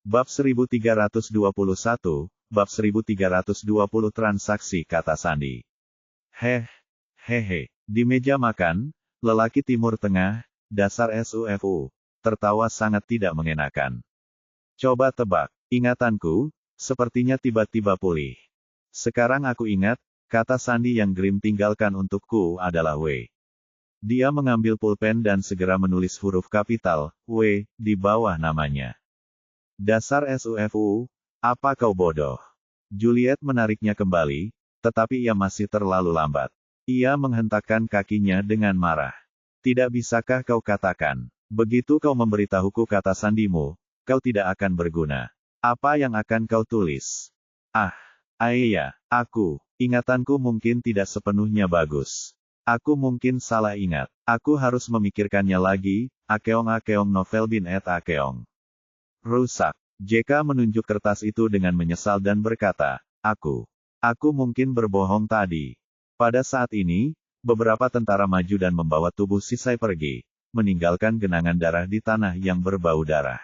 Bab 1321, Bab 1320 Transaksi Kata Sandi. Hehehe. Di meja makan, lelaki Timur Tengah, dasar SUFU, tertawa sangat tidak mengenakan. Coba tebak, ingatanku, sepertinya tiba-tiba pulih. Sekarang aku ingat, kata sandi yang Grim tinggalkan untukku adalah W. Dia mengambil pulpen dan segera menulis huruf kapital, W, di bawah namanya. Dasar SUFU, apa kau bodoh? Juliet menariknya kembali, tetapi ia masih terlalu lambat. Ia menghentakkan kakinya dengan marah. Tidak bisakah kau katakan, begitu kau memberitahuku kata sandimu, kau tidak akan berguna. Apa yang akan kau tulis? Ingatanku mungkin tidak sepenuhnya bagus. Aku mungkin salah ingat. Aku harus memikirkannya lagi, akeong novel bin et akeong. Rusak. JK menunjuk kertas itu dengan menyesal dan berkata, Aku mungkin berbohong tadi. Pada saat ini, beberapa tentara maju dan membawa tubuh Sisai pergi, meninggalkan genangan darah di tanah yang berbau darah.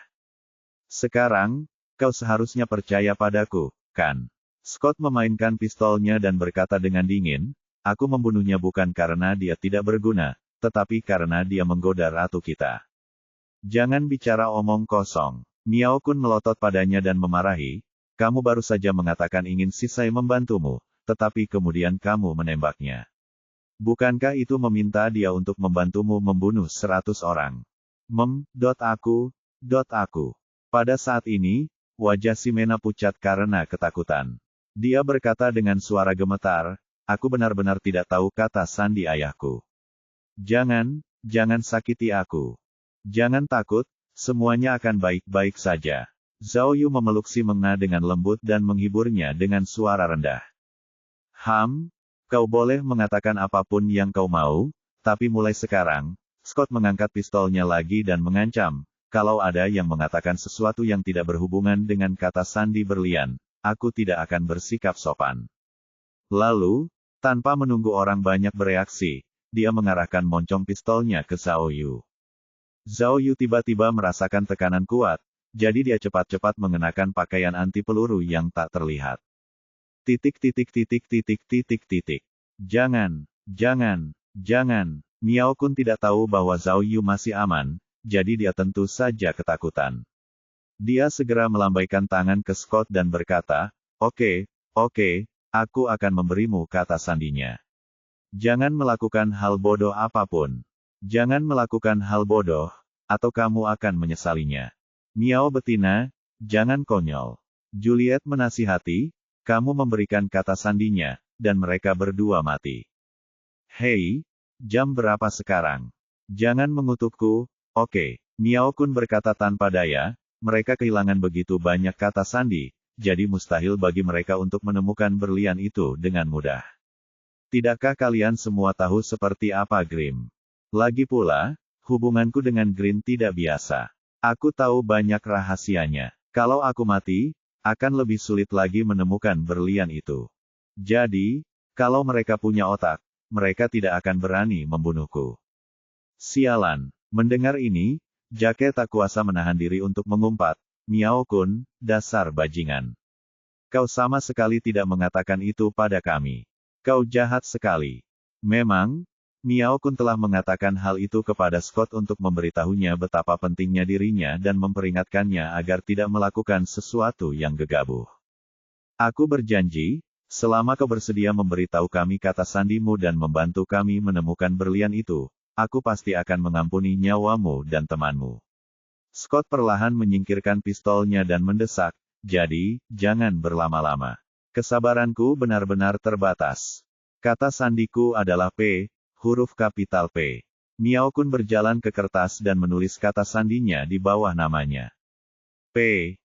Sekarang, kau seharusnya percaya padaku, kan? Scott memainkan pistolnya dan berkata dengan dingin, aku membunuhnya bukan karena dia tidak berguna, tetapi karena dia menggoda ratu kita. Jangan bicara omong kosong. Miao Kun melotot padanya dan memarahi, kamu baru saja mengatakan ingin Sisai membantumu, tetapi kemudian kamu menembaknya. Bukankah itu meminta dia untuk membantumu membunuh 100 orang? Aku. Pada saat ini, wajah Simena pucat karena ketakutan. Dia berkata dengan suara gemetar, aku benar-benar tidak tahu kata sandi ayahku. Jangan sakiti aku. Jangan takut, semuanya akan baik-baik saja. Zhao Yu memeluk si Mengna dengan lembut dan menghiburnya dengan suara rendah. Kau boleh mengatakan apapun yang kau mau, tapi mulai sekarang, Scott mengangkat pistolnya lagi dan mengancam, kalau ada yang mengatakan sesuatu yang tidak berhubungan dengan kata sandi berlian, aku tidak akan bersikap sopan. Lalu, tanpa menunggu orang banyak bereaksi, dia mengarahkan moncong pistolnya ke Zhao Yu. Zhao Yu tiba-tiba merasakan tekanan kuat, jadi dia cepat-cepat mengenakan pakaian anti peluru yang tak terlihat. Jangan. Miao Kun tidak tahu bahwa Zhao Yu masih aman, jadi dia tentu saja ketakutan. Dia segera melambaikan tangan ke Scott dan berkata, Oke, aku akan memberimu kata sandinya. Jangan melakukan hal bodoh apapun. Jangan melakukan hal bodoh, atau kamu akan menyesalinya. Miao betina, jangan konyol. Juliet menasihati, kamu memberikan kata sandinya, dan mereka berdua mati. Hei, jam berapa sekarang? Jangan mengutukku, oke. Miao Kun berkata tanpa daya, mereka kehilangan begitu banyak kata sandi, jadi mustahil bagi mereka untuk menemukan berlian itu dengan mudah. Tidakkah kalian semua tahu seperti apa Grim? Lagi pula, hubunganku dengan Green tidak biasa. Aku tahu banyak rahasianya. Kalau aku mati, akan lebih sulit lagi menemukan berlian itu. Jadi, kalau mereka punya otak, mereka tidak akan berani membunuhku. Sialan. Mendengar ini, Jake tak kuasa menahan diri untuk mengumpat, Miao Kun, dasar bajingan. Kau sama sekali tidak mengatakan itu pada kami. Kau jahat sekali. Memang, Miao Kun telah mengatakan hal itu kepada Scott untuk memberitahunya betapa pentingnya dirinya dan memperingatkannya agar tidak melakukan sesuatu yang gegabah. Aku berjanji, selama kau bersedia memberitahu kami kata sandimu dan membantu kami menemukan berlian itu, aku pasti akan mengampuni nyawamu dan temanmu. Scott perlahan menyingkirkan pistolnya dan mendesak, jadi, jangan berlama-lama. Kesabaranku benar-benar terbatas. Kata sandiku adalah P. Huruf kapital P. Miao Kun berjalan ke kertas dan menulis kata sandinya di bawah namanya. P.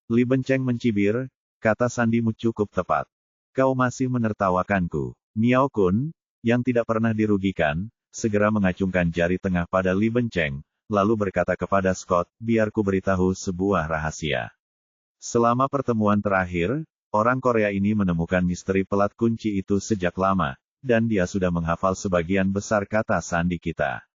Li Benceng mencibir, kata sandimu cukup tepat. Kau masih menertawakanku. Miao Kun, yang tidak pernah dirugikan, segera mengacungkan jari tengah pada Li Benceng, lalu berkata kepada Scott, biar ku beritahu sebuah rahasia. Selama pertemuan terakhir, orang Korea ini menemukan misteri pelat kunci itu sejak lama, dan dia sudah menghafal sebagian besar kata sandi kita.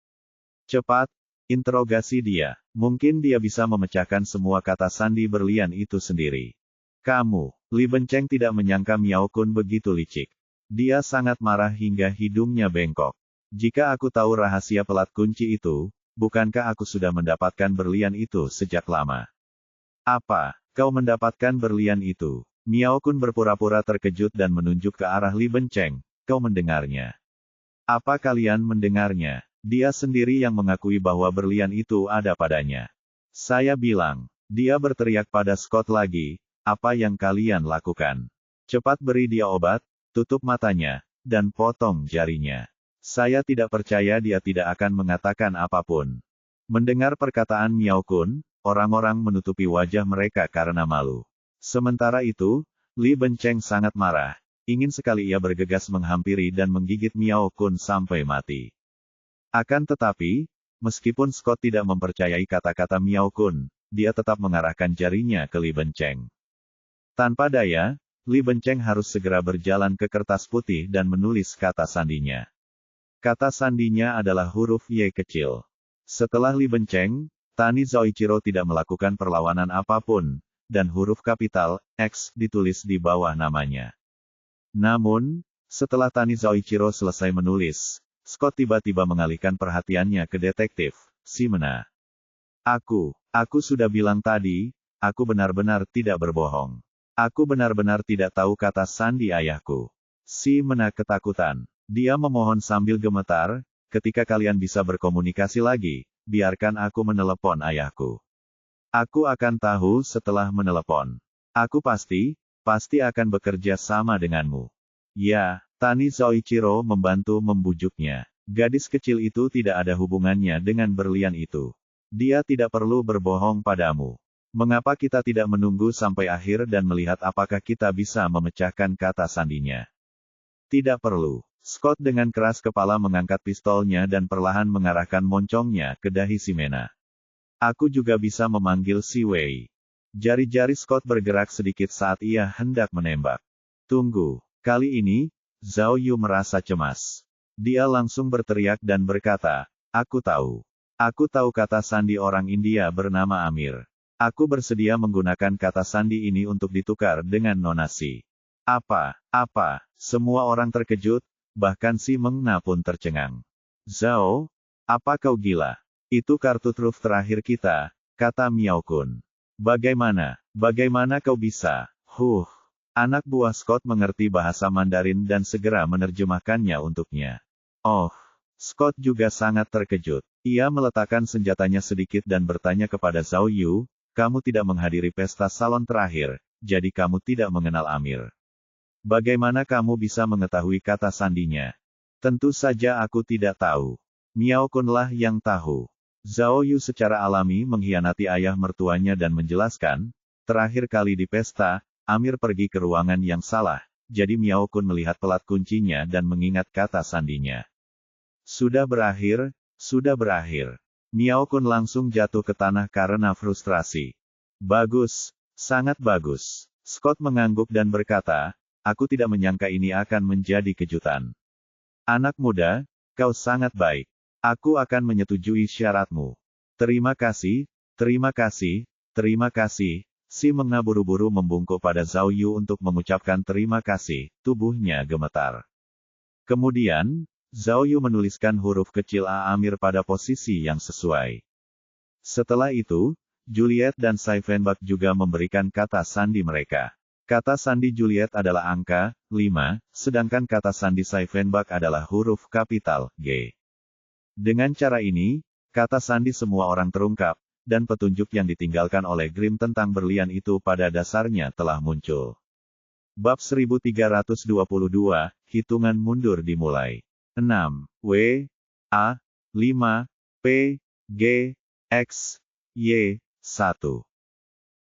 Cepat, Interogasi dia. Mungkin dia bisa memecahkan semua kata sandi berlian itu sendiri. Kamu, Li Bencheng tidak menyangka Miao Kun begitu licik. Dia sangat marah hingga hidungnya bengkok. Jika aku tahu rahasia pelat kunci itu, bukankah aku sudah mendapatkan berlian itu sejak lama? Apa, kau mendapatkan berlian itu? Miao Kun berpura-pura terkejut dan menunjuk ke arah Li Bencheng. Kau mendengarnya? Apa kalian mendengarnya? Dia sendiri yang mengakui bahwa berlian itu ada padanya. Saya bilang, dia berteriak pada Scott lagi, apa yang kalian lakukan? Cepat beri dia obat, tutup matanya, dan potong jarinya. Saya tidak percaya dia tidak akan mengatakan apapun. Mendengar perkataan Miao Kun, orang-orang menutupi wajah mereka karena malu. Sementara itu, Li Bencheng sangat marah. Ingin sekali ia bergegas menghampiri dan menggigit Miao Kun sampai mati. Akan tetapi, meskipun Scott tidak mempercayai kata-kata Miao Kun, dia tetap mengarahkan jarinya ke Li Bencheng. Tanpa daya, Li Bencheng harus segera berjalan ke kertas putih dan menulis kata sandinya. Kata sandinya adalah huruf Y kecil. Setelah Li Bencheng, Tani Zoichiro tidak melakukan perlawanan apapun, dan huruf kapital X ditulis di bawah namanya. Namun, setelah Tani Zoichiro selesai menulis, Scott tiba-tiba mengalihkan perhatiannya ke detektif, Shimena. Aku sudah bilang tadi, aku benar-benar tidak berbohong. Aku benar-benar tidak tahu kata sandi ayahku. Shimena ketakutan. Dia memohon sambil gemetar, ketika kalian bisa berkomunikasi lagi, biarkan aku menelepon ayahku. Aku akan tahu setelah menelepon. Aku pasti akan bekerja sama denganmu. Ya, Tani Zoichiro membantu membujuknya. Gadis kecil itu tidak ada hubungannya dengan berlian itu. Dia tidak perlu berbohong padamu. Mengapa kita tidak menunggu sampai akhir dan melihat apakah kita bisa memecahkan kata sandinya? Tidak perlu. Scott dengan keras kepala mengangkat pistolnya dan perlahan mengarahkan moncongnya ke dahi Shimena. Aku juga bisa memanggil si Wei. Jari-jari Scott bergerak sedikit saat ia hendak menembak. Tunggu. Kali ini, Zhao Yu merasa cemas. Dia langsung berteriak dan berkata, aku tahu. Aku tahu kata sandi orang India bernama Amir. Aku bersedia menggunakan kata sandi ini untuk ditukar dengan nonasi. Apa? Semua orang terkejut, bahkan si Mengna pun tercengang. Zhao, apa kau gila? Itu kartu truf terakhir kita, kata Miao Kun. Bagaimana kau bisa? Anak buah Scott mengerti bahasa Mandarin dan segera menerjemahkannya untuknya. Oh, Scott juga sangat terkejut. Ia meletakkan senjatanya sedikit dan bertanya kepada Zhao Yu, kamu tidak menghadiri pesta salon terakhir, jadi kamu tidak mengenal Amir. Bagaimana kamu bisa mengetahui kata sandinya? Tentu saja aku tidak tahu. Miao Kunlah yang tahu. Zhao Yu secara alami mengkhianati ayah mertuanya dan menjelaskan, terakhir kali di pesta, Amir pergi ke ruangan yang salah, jadi Miao Kun melihat pelat kuncinya dan mengingat kata sandinya. Sudah berakhir. Miao Kun langsung jatuh ke tanah karena frustrasi. Bagus, sangat bagus. Scott mengangguk dan berkata, aku tidak menyangka ini akan menjadi kejutan. Anak muda, kau sangat baik. Aku akan menyetujui syaratmu. Terima kasih. Si Mengna buru-buru membungkuk pada Zhao Yu untuk mengucapkan terima kasih, tubuhnya gemetar. Kemudian, Zhao Yu menuliskan huruf kecil A Amir pada posisi yang sesuai. Setelah itu, Juliet dan Saifenbach juga memberikan kata sandi mereka. Kata sandi Juliet adalah angka 5, sedangkan kata sandi Saifenbach adalah huruf kapital G. Dengan cara ini, kata sandi semua orang terungkap, dan petunjuk yang ditinggalkan oleh Grimm tentang berlian itu pada dasarnya telah muncul. Bab 1322, hitungan mundur dimulai. 6. W. A. 5. P. G. X. Y. 1.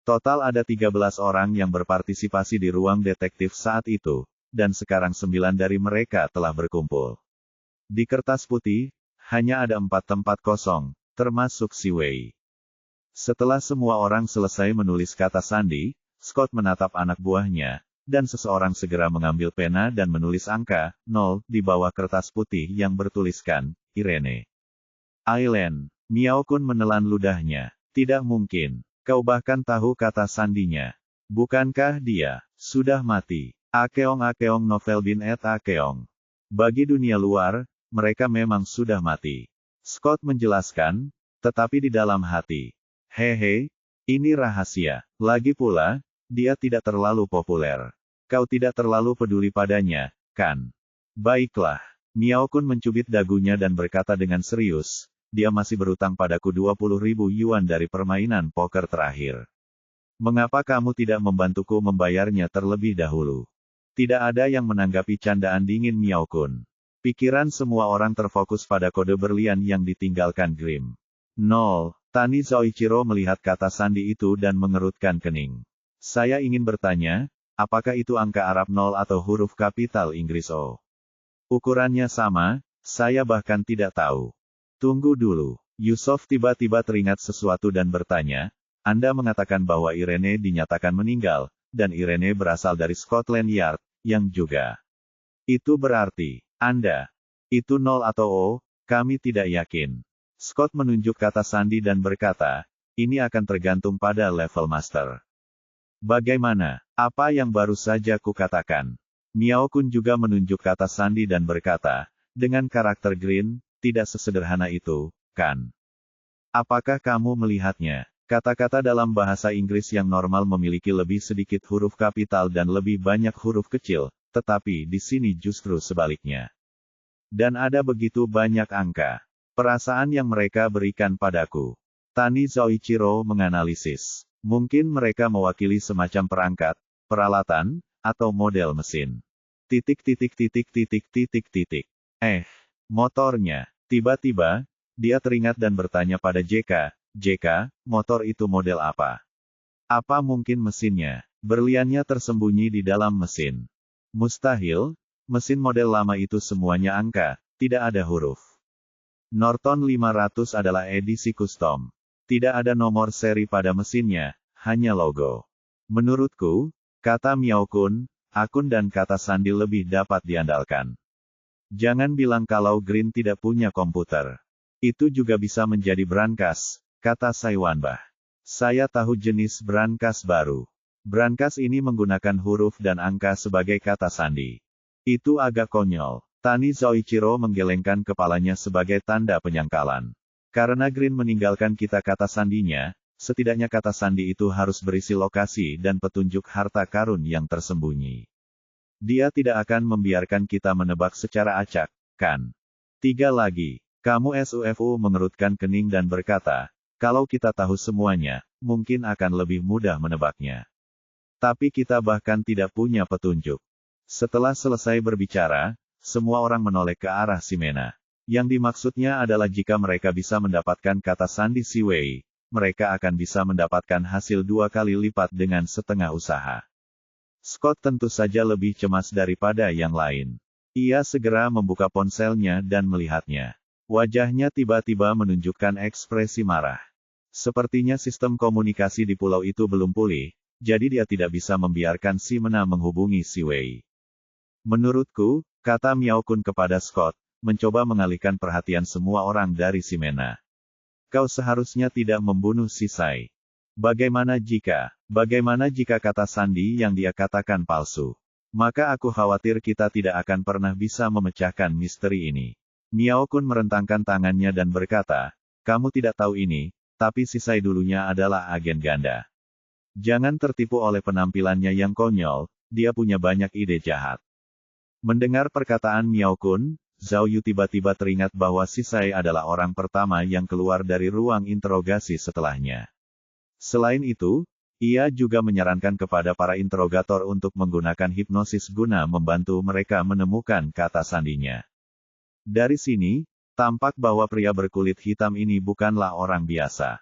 Total ada 13 orang yang berpartisipasi di ruang detektif saat itu, dan sekarang 9 dari mereka telah berkumpul. Di kertas putih, hanya ada 4 tempat kosong, termasuk si Wei. Setelah semua orang selesai menulis kata sandi, Scott menatap anak buahnya, dan seseorang segera mengambil pena dan menulis angka 0 di bawah kertas putih yang bertuliskan Irene Island. Miao Kun menelan ludahnya. Tidak mungkin. Kau bahkan tahu kata sandinya. Bukankah dia sudah mati? Akeong novel bin et Akeong. Bagi dunia luar, mereka memang sudah mati. Scott menjelaskan, tetapi di dalam hati. Hehe, ini rahasia. Lagi pula, dia tidak terlalu populer. Kau tidak terlalu peduli padanya, kan? Baiklah. Miao Kun mencubit dagunya dan berkata dengan serius, dia masih berutang padaku 20.000 yuan dari permainan poker terakhir. Mengapa kamu tidak membantuku membayarnya terlebih dahulu? Tidak ada yang menanggapi candaan dingin Miao Kun. Pikiran semua orang terfokus pada kode berlian yang ditinggalkan Grim. 0. Tani Zoichiro melihat kata sandi itu dan mengerutkan kening. Saya ingin bertanya, apakah itu angka Arab 0 atau huruf kapital Inggris O? Ukurannya sama, saya bahkan tidak tahu. Tunggu dulu. Yusof tiba-tiba teringat sesuatu dan bertanya, Anda mengatakan bahwa Irene dinyatakan meninggal, dan Irene berasal dari Scotland Yard, yang juga. Itu berarti, Anda. Itu 0 atau O, kami tidak yakin. Scott menunjuk kata sandi dan berkata, ini akan tergantung pada level master. Bagaimana? Apa yang baru saja kukatakan? Miao Kun juga menunjuk kata sandi dan berkata, dengan karakter Green, tidak sesederhana itu, kan? Apakah kamu melihatnya? Kata-kata dalam bahasa Inggris yang normal memiliki lebih sedikit huruf kapital dan lebih banyak huruf kecil, tetapi di sini justru sebaliknya. Dan ada begitu banyak angka. Perasaan yang mereka berikan padaku. Tani Zoichiro menganalisis. Mungkin mereka mewakili semacam perangkat, peralatan, atau model mesin. Motornya. Tiba-tiba, dia teringat dan bertanya pada JK, JK, motor itu model apa? Apa mungkin mesinnya? Berliannya tersembunyi di dalam mesin. Mustahil, mesin model lama itu semuanya angka, tidak ada huruf. Norton 500 adalah edisi custom. Tidak ada nomor seri pada mesinnya, hanya logo. Menurutku, kata Miao Kun, akun dan kata sandi lebih dapat diandalkan. Jangan bilang kalau Green tidak punya komputer. Itu juga bisa menjadi brankas, kata Saiwanbah. Saya tahu jenis brankas baru. Brankas ini menggunakan huruf dan angka sebagai kata sandi. Itu agak konyol. Tani Zoichiro menggelengkan kepalanya sebagai tanda penyangkalan. Karena Green meninggalkan kita kata sandinya, setidaknya kata sandi itu harus berisi lokasi dan petunjuk harta karun yang tersembunyi. Dia tidak akan membiarkan kita menebak secara acak, kan? 3 lagi. Kamu SUFU mengerutkan kening dan berkata, kalau kita tahu semuanya, mungkin akan lebih mudah menebaknya. Tapi kita bahkan tidak punya petunjuk. Setelah selesai berbicara, semua orang menoleh ke arah Ximena. Yang dimaksudnya adalah jika mereka bisa mendapatkan kata sandi Si Wei, mereka akan bisa mendapatkan hasil 2 kali lipat dengan setengah usaha. Scott tentu saja lebih cemas daripada yang lain. Ia segera membuka ponselnya dan melihatnya. Wajahnya tiba-tiba menunjukkan ekspresi marah. Sepertinya sistem komunikasi di pulau itu belum pulih, jadi dia tidak bisa membiarkan Ximena menghubungi Si Wei. Menurutku, kata Miao Kun kepada Scott, mencoba mengalihkan perhatian semua orang dari Ximena. Kau seharusnya tidak membunuh si Sai. Bagaimana jika kata sandi yang dia katakan palsu? Maka aku khawatir kita tidak akan pernah bisa memecahkan misteri ini. Miao Kun merentangkan tangannya dan berkata, kamu tidak tahu ini, tapi si Sai dulunya adalah agen ganda. Jangan tertipu oleh penampilannya yang konyol, dia punya banyak ide jahat. Mendengar perkataan Miao Kun, Zhao Yu tiba-tiba teringat bahwa si Sai adalah orang pertama yang keluar dari ruang interogasi setelahnya. Selain itu, ia juga menyarankan kepada para interogator untuk menggunakan hipnosis guna membantu mereka menemukan kata sandinya. Dari sini, tampak bahwa pria berkulit hitam ini bukanlah orang biasa.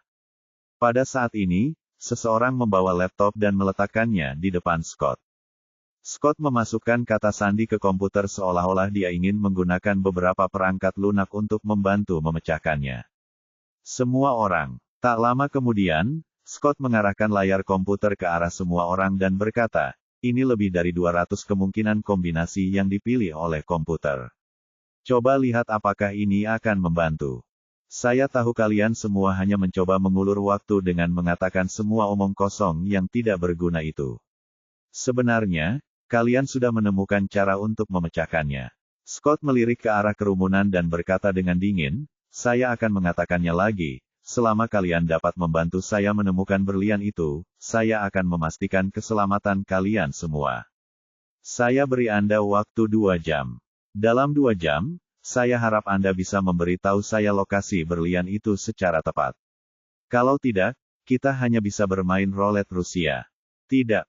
Pada saat ini, seseorang membawa laptop dan meletakkannya di depan Scott. Scott memasukkan kata sandi ke komputer seolah-olah dia ingin menggunakan beberapa perangkat lunak untuk membantu memecahkannya. Semua orang. Tak lama kemudian, Scott mengarahkan layar komputer ke arah semua orang dan berkata, ini lebih dari 200 kemungkinan kombinasi yang dipilih oleh komputer. Coba lihat apakah ini akan membantu. Saya tahu kalian semua hanya mencoba mengulur waktu dengan mengatakan semua omong kosong yang tidak berguna itu. Sebenarnya, kalian sudah menemukan cara untuk memecahkannya. Scott melirik ke arah kerumunan dan berkata dengan dingin, saya akan mengatakannya lagi, selama kalian dapat membantu saya menemukan berlian itu, saya akan memastikan keselamatan kalian semua. Saya beri Anda waktu 2 jam. Dalam 2 jam, saya harap Anda bisa memberitahu saya lokasi berlian itu secara tepat. Kalau tidak, kita hanya bisa bermain roulette Rusia. Tidak,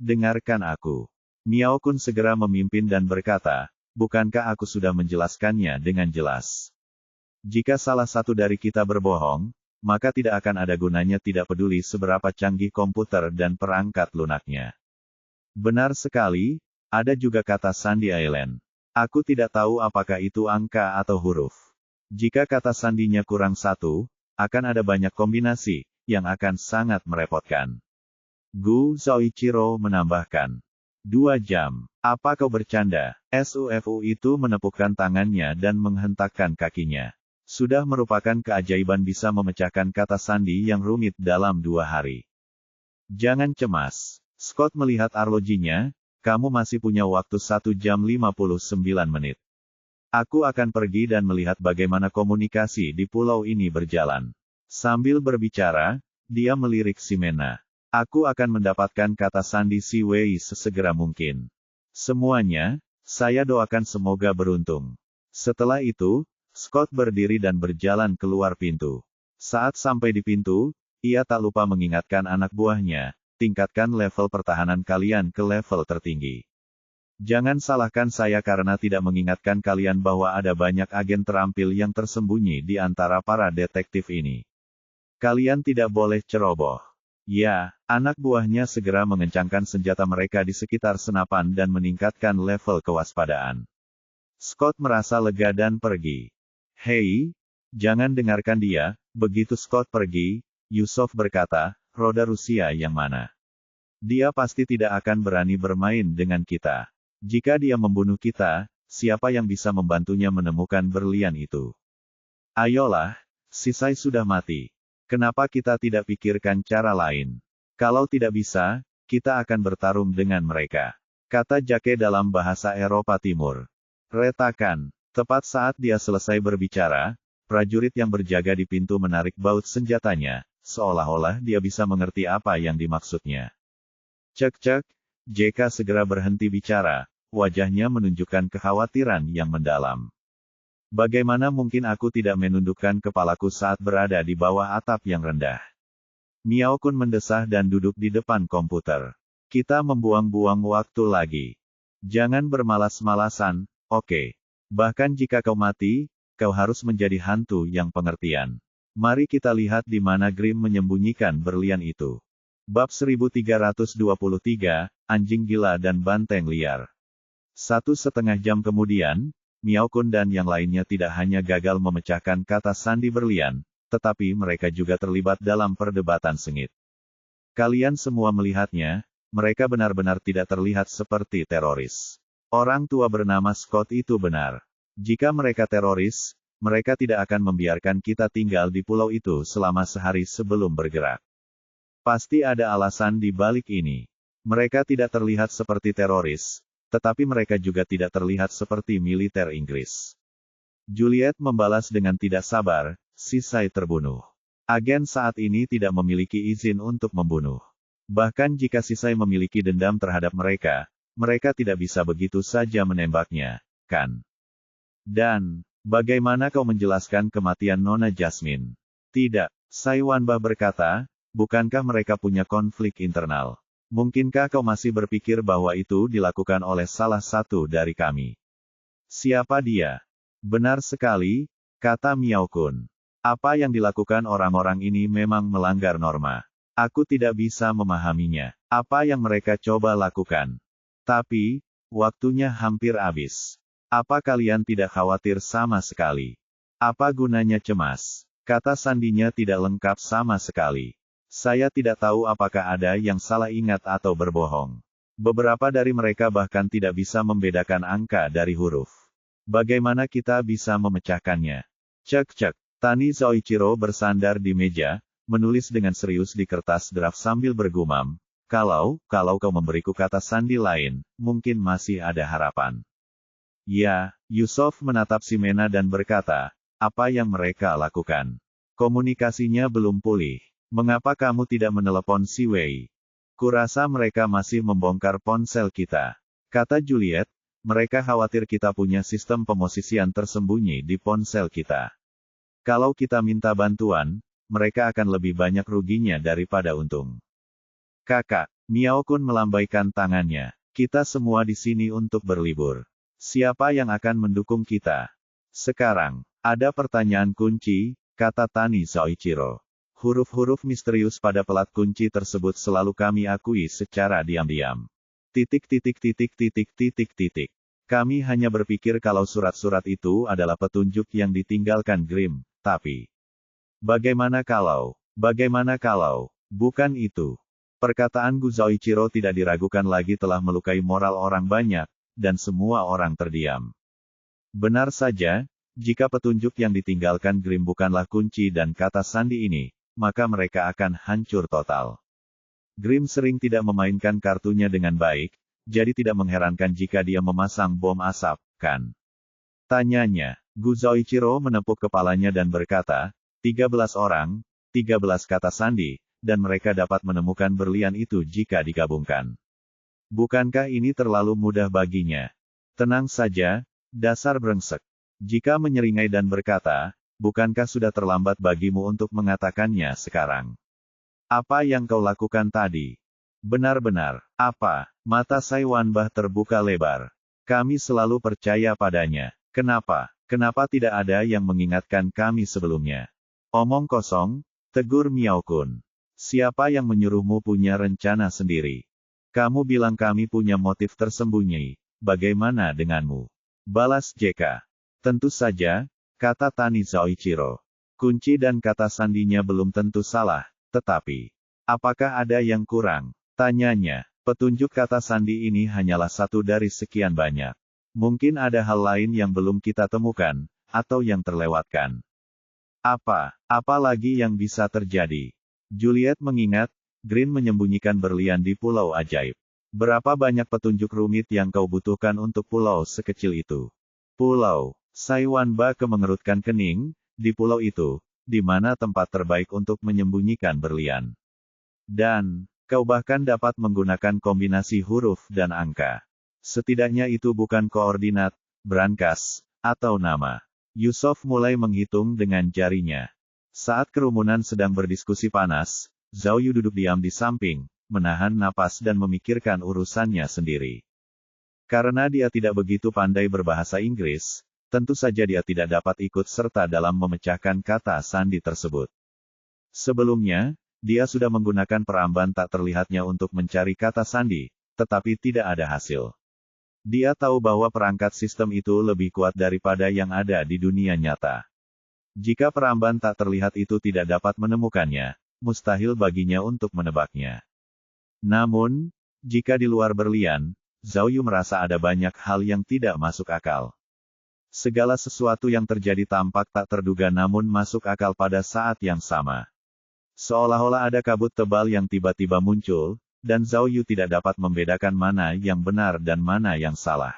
dengarkan aku. Miao Kun segera memimpin dan berkata, bukankah aku sudah menjelaskannya dengan jelas? Jika salah satu dari kita berbohong, maka tidak akan ada gunanya tidak peduli seberapa canggih komputer dan perangkat lunaknya. Benar sekali, ada juga kata sandi Island. Aku tidak tahu apakah itu angka atau huruf. Jika kata sandinya kurang satu, akan ada banyak kombinasi, yang akan sangat merepotkan. Gu Zoichiro menambahkan. 2 jam. Apa kau bercanda? SUFU itu menepukkan tangannya dan menghentakkan kakinya. Sudah merupakan keajaiban bisa memecahkan kata sandi yang rumit dalam 2 hari. Jangan cemas. Scott melihat arlojinya, kamu masih punya waktu 1 jam 59 menit. Aku akan pergi dan melihat bagaimana komunikasi di pulau ini berjalan. Sambil berbicara, dia melirik Ximena. Aku akan mendapatkan kata sandi si Wei sesegera mungkin. Semuanya, saya doakan semoga beruntung. Setelah itu, Scott berdiri dan berjalan keluar pintu. Saat sampai di pintu, ia tak lupa mengingatkan anak buahnya, tingkatkan level pertahanan kalian ke level tertinggi. Jangan salahkan saya karena tidak mengingatkan kalian bahwa ada banyak agen terampil yang tersembunyi di antara para detektif ini. Kalian tidak boleh ceroboh. Ya, anak buahnya segera mengencangkan senjata mereka di sekitar senapan dan meningkatkan level kewaspadaan. Scott merasa lega dan pergi. Hei, jangan dengarkan dia. Begitu Scott pergi, Yusuf berkata, roda Rusia yang mana? Dia pasti tidak akan berani bermain dengan kita. Jika dia membunuh kita, siapa yang bisa membantunya menemukan berlian itu? Ayolah, Sisai sudah mati. Kenapa kita tidak pikirkan cara lain? Kalau tidak bisa, kita akan bertarung dengan mereka. Kata Jake dalam bahasa Eropa Timur. Retakan. Tepat saat dia selesai berbicara, prajurit yang berjaga di pintu menarik baut senjatanya, seolah-olah dia bisa mengerti apa yang dimaksudnya. Cek, JK segera berhenti bicara, wajahnya menunjukkan kekhawatiran yang mendalam. Bagaimana mungkin aku tidak menundukkan kepalaku saat berada di bawah atap yang rendah? Miao Kun mendesah dan duduk di depan komputer. Kita membuang-buang waktu lagi. Jangan bermalas-malasan, oke. Bahkan jika kau mati, kau harus menjadi hantu yang pengertian. Mari kita lihat di mana Grimm menyembunyikan berlian itu. Bab 1323, Anjing Gila dan Banteng Liar. 1,5 jam kemudian, Miao Kun dan yang lainnya tidak hanya gagal memecahkan kata sandi berlian, tetapi mereka juga terlibat dalam perdebatan sengit. Kalian semua melihatnya, mereka benar-benar tidak terlihat seperti teroris. Orang tua bernama Scott itu benar. Jika mereka teroris, mereka tidak akan membiarkan kita tinggal di pulau itu selama sehari sebelum bergerak. Pasti ada alasan di balik ini. Mereka tidak terlihat seperti teroris, tetapi mereka juga tidak terlihat seperti militer Inggris. Juliet membalas dengan tidak sabar, Sisai terbunuh. Agen saat ini tidak memiliki izin untuk membunuh. Bahkan jika Sisai memiliki dendam terhadap mereka, mereka tidak bisa begitu saja menembaknya, kan? Dan, bagaimana kau menjelaskan kematian Nona Jasmine? Tidak, Sai Wanbah berkata, bukankah mereka punya konflik internal? Mungkinkah kau masih berpikir bahwa itu dilakukan oleh salah satu dari kami? Siapa dia? Benar sekali, kata Miao Kun. Apa yang dilakukan orang-orang ini memang melanggar norma. Aku tidak bisa memahaminya. Apa yang mereka coba lakukan? Tapi, waktunya hampir habis. Apa kalian tidak khawatir sama sekali? Apa gunanya cemas? Kata sandinya tidak lengkap sama sekali. Saya tidak tahu apakah ada yang salah ingat atau berbohong. Beberapa dari mereka bahkan tidak bisa membedakan angka dari huruf. Bagaimana kita bisa memecahkannya? Cek. Tani Zoichiro bersandar di meja, menulis dengan serius di kertas draft sambil bergumam, kalau kau memberiku kata sandi lain, mungkin masih ada harapan. Ya, Yusuf menatap Simena dan berkata, apa yang mereka lakukan? Komunikasinya belum pulih. Mengapa kamu tidak menelepon si Wei? Kurasa mereka masih membongkar ponsel kita. Kata Juliet, mereka khawatir kita punya sistem pemosisian tersembunyi di ponsel kita. Kalau kita minta bantuan, mereka akan lebih banyak ruginya daripada untung. Kakak, Miao Kun melambaikan tangannya. Kita semua di sini untuk berlibur. Siapa yang akan mendukung kita? Sekarang, ada pertanyaan kunci, kata Tani Zoichiro. Huruf-huruf misterius pada pelat kunci tersebut selalu kami akui secara diam-diam. Kami hanya berpikir kalau surat-surat itu adalah petunjuk yang ditinggalkan Grimm, tapi... Bagaimana kalau, bukan itu? Perkataan Gu Zoichiro tidak diragukan lagi telah melukai moral orang banyak, dan semua orang terdiam. Benar saja, jika petunjuk yang ditinggalkan Grimm bukanlah kunci dan kata sandi ini, maka mereka akan hancur total. Grimm sering tidak memainkan kartunya dengan baik, jadi tidak mengherankan jika dia memasang bom asap, kan? Tanyanya, Gu Zoichiro menepuk kepalanya dan berkata, 13 orang, 13 kata sandi, dan mereka dapat menemukan berlian itu jika digabungkan. Bukankah ini terlalu mudah baginya? Tenang saja, dasar brengsek. Jika menyeringai dan berkata, bukankah sudah terlambat bagimu untuk mengatakannya sekarang? Apa yang kau lakukan tadi? Benar-benar, apa? Mata Saiwanbah terbuka lebar. Kami selalu percaya padanya. Kenapa? Kenapa tidak ada yang mengingatkan kami sebelumnya? Omong kosong, tegur Miao Kun. Siapa yang menyuruhmu punya rencana sendiri? Kamu bilang kami punya motif tersembunyi. Bagaimana denganmu? Balas JK. Tentu saja, kata Tani Zoichiro. Kunci dan kata sandinya belum tentu salah, tetapi... Apakah ada yang kurang? Tanyanya. Petunjuk kata sandi ini hanyalah satu dari sekian banyak. Mungkin ada hal lain yang belum kita temukan, atau yang terlewatkan. Apa lagi yang bisa terjadi? Juliet mengingat, Green menyembunyikan berlian di pulau ajaib. Berapa banyak petunjuk rumit yang kau butuhkan untuk pulau sekecil itu? Pulau. Saiwanbah mengerutkan kening, di pulau itu, di mana tempat terbaik untuk menyembunyikan berlian. Dan, kau bahkan dapat menggunakan kombinasi huruf dan angka. Setidaknya itu bukan koordinat, brankas, atau nama. Yusuf mulai menghitung dengan jarinya. Saat kerumunan sedang berdiskusi panas, Zhao Yu duduk diam di samping, menahan napas dan memikirkan urusannya sendiri. Karena dia tidak begitu pandai berbahasa Inggris, tentu saja dia tidak dapat ikut serta dalam memecahkan kata sandi tersebut. Sebelumnya, dia sudah menggunakan peramban tak terlihatnya untuk mencari kata sandi, tetapi tidak ada hasil. Dia tahu bahwa perangkat sistem itu lebih kuat daripada yang ada di dunia nyata. Jika peramban tak terlihat itu tidak dapat menemukannya, mustahil baginya untuk menebaknya. Namun, jika di luar berlian, Zhao Yu merasa ada banyak hal yang tidak masuk akal. Segala sesuatu yang terjadi tampak tak terduga namun masuk akal pada saat yang sama. Seolah-olah ada kabut tebal yang tiba-tiba muncul, dan Zhao Yu tidak dapat membedakan mana yang benar dan mana yang salah.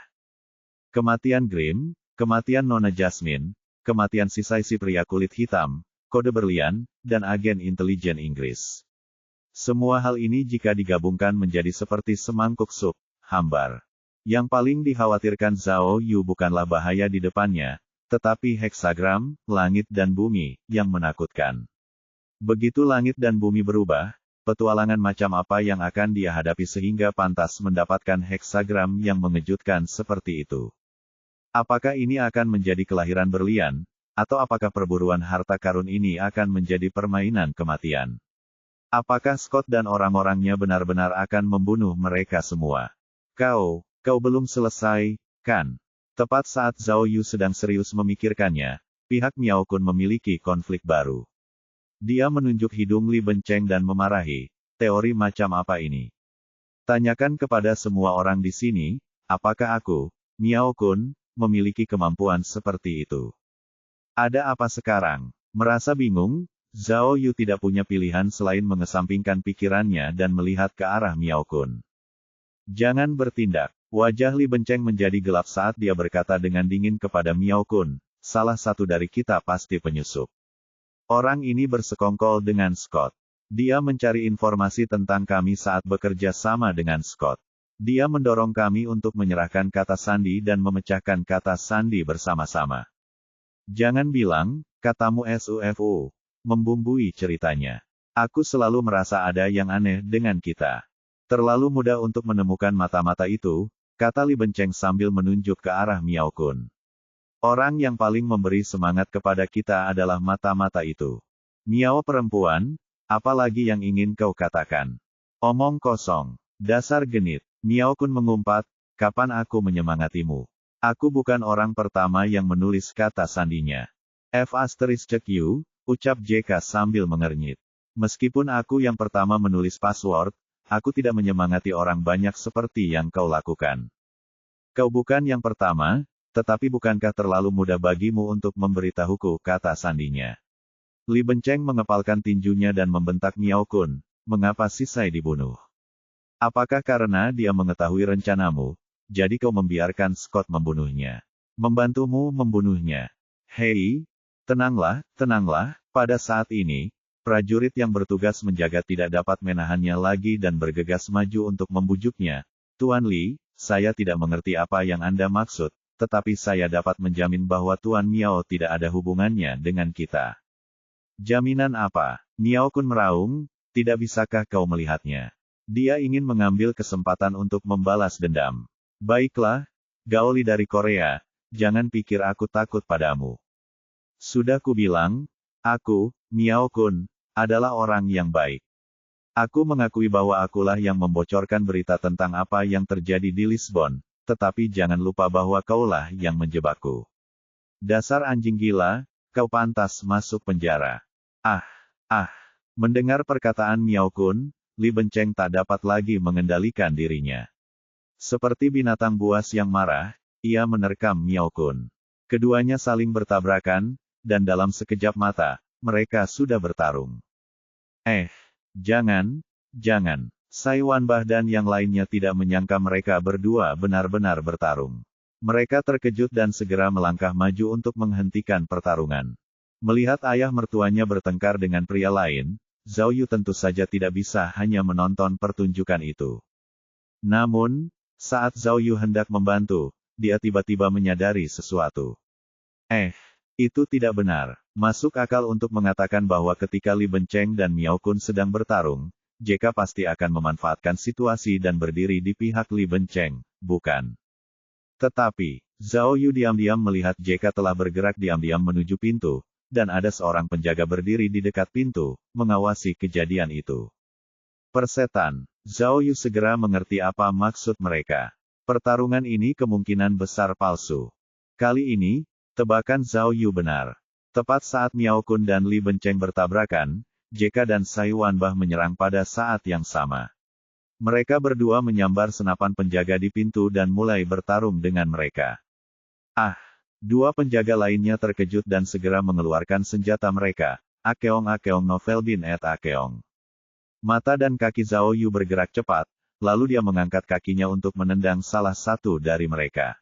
Kematian Grimm, kematian Nona Jasmine, kematian sisai si pria kulit hitam, kode berlian, dan agen intelijen Inggris. Semua hal ini jika digabungkan menjadi seperti semangkuk sup, hambar. Yang paling dikhawatirkan Zhao Yu bukanlah bahaya di depannya, tetapi heksagram, langit dan bumi, yang menakutkan. Begitu langit dan bumi berubah, petualangan macam apa yang akan dia hadapi sehingga pantas mendapatkan heksagram yang mengejutkan seperti itu? Apakah ini akan menjadi kelahiran berlian, atau apakah perburuan harta karun ini akan menjadi permainan kematian? Apakah Scott dan orang-orangnya benar-benar akan membunuh mereka semua? Kau belum selesai, kan? Tepat saat Zhao Yu sedang serius memikirkannya, pihak Miao Kun memiliki konflik baru. Dia menunjuk hidung Li Benceng dan memarahi, teori macam apa ini? Tanyakan kepada semua orang di sini, apakah aku, Miao Kun, memiliki kemampuan seperti itu. Ada apa sekarang? Merasa bingung, Zhao Yu tidak punya pilihan selain mengesampingkan pikirannya dan melihat ke arah Miao Kun. Jangan bertindak. Wajah Li Benceng menjadi gelap saat dia berkata dengan dingin kepada Miao Kun, salah satu dari kita pasti penyusup. Orang ini bersekongkol dengan Scott. Dia mencari informasi tentang kami saat bekerja sama dengan Scott. Dia mendorong kami untuk menyerahkan kata sandi dan memecahkan kata sandi bersama-sama. Jangan bilang, katamu SUFU. Membumbui ceritanya. Aku selalu merasa ada yang aneh dengan kita. Terlalu mudah untuk menemukan mata-mata itu, kata Li Benceng sambil menunjuk ke arah Miao Kun. Orang yang paling memberi semangat kepada kita adalah mata-mata itu. Miao perempuan, apalagi yang ingin kau katakan? Omong kosong. Dasar genit. Miao Kun mengumpat, kapan aku menyemangatimu? Aku bukan orang pertama yang menulis kata sandinya. F*U, ucap JK sambil mengernyit. Meskipun aku yang pertama menulis password, aku tidak menyemangati orang banyak seperti yang kau lakukan. Kau bukan yang pertama, tetapi bukankah terlalu mudah bagimu untuk memberitahuku kata sandinya? Li Benceng mengepalkan tinjunya dan membentak Miao Kun, mengapa Sisai dibunuh? Apakah karena dia mengetahui rencanamu, jadi kau membiarkan Scott membunuhnya? Membantumu membunuhnya? Hei, tenanglah, tenanglah, pada saat ini, prajurit yang bertugas menjaga tidak dapat menahannya lagi dan bergegas maju untuk membujuknya. Tuan Li, saya tidak mengerti apa yang Anda maksud, tetapi saya dapat menjamin bahwa Tuan Miao tidak ada hubungannya dengan kita. Jaminan apa? Miao Kun meraung, tidak bisakah kau melihatnya? Dia ingin mengambil kesempatan untuk membalas dendam. Baiklah, Gao Li dari Korea, jangan pikir aku takut padamu. Sudah kubilang, aku, Miao Kun, adalah orang yang baik. Aku mengakui bahwa akulah yang membocorkan berita tentang apa yang terjadi di Lisbon, tetapi jangan lupa bahwa kaulah yang menjebakku. Dasar anjing gila, kau pantas masuk penjara. Mendengar perkataan Miao Kun, Li Benceng tak dapat lagi mengendalikan dirinya. Seperti binatang buas yang marah, ia menerkam Miao Kun. Keduanya saling bertabrakan, dan dalam sekejap mata, mereka sudah bertarung. Jangan. Sai Wanbah dan yang lainnya tidak menyangka mereka berdua benar-benar bertarung. Mereka terkejut dan segera melangkah maju untuk menghentikan pertarungan. Melihat ayah mertuanya bertengkar dengan pria lain, Zhao Yu tentu saja tidak bisa hanya menonton pertunjukan itu. Namun, saat Zhao Yu hendak membantu, dia tiba-tiba menyadari sesuatu. Itu tidak benar. Masuk akal untuk mengatakan bahwa ketika Li Benceng dan Miao Kun sedang bertarung, JK pasti akan memanfaatkan situasi dan berdiri di pihak Li Benceng, bukan? Tetapi, Zhao Yu diam-diam melihat JK telah bergerak diam-diam menuju pintu, dan ada seorang penjaga berdiri di dekat pintu, mengawasi kejadian itu. Persetan, Zhao Yu segera mengerti apa maksud mereka. Pertarungan ini kemungkinan besar palsu. Kali ini, tebakan Zhao Yu benar. Tepat saat Miao Kun dan Li Benceng bertabrakan, JK dan Sai Wanbah menyerang pada saat yang sama. Mereka berdua menyambar senapan penjaga di pintu dan mulai bertarung dengan mereka. Dua penjaga lainnya terkejut dan segera mengeluarkan senjata mereka. Akeong Novel bin et Akeong. Mata dan kaki Zhao Yu bergerak cepat, lalu dia mengangkat kakinya untuk menendang salah satu dari mereka.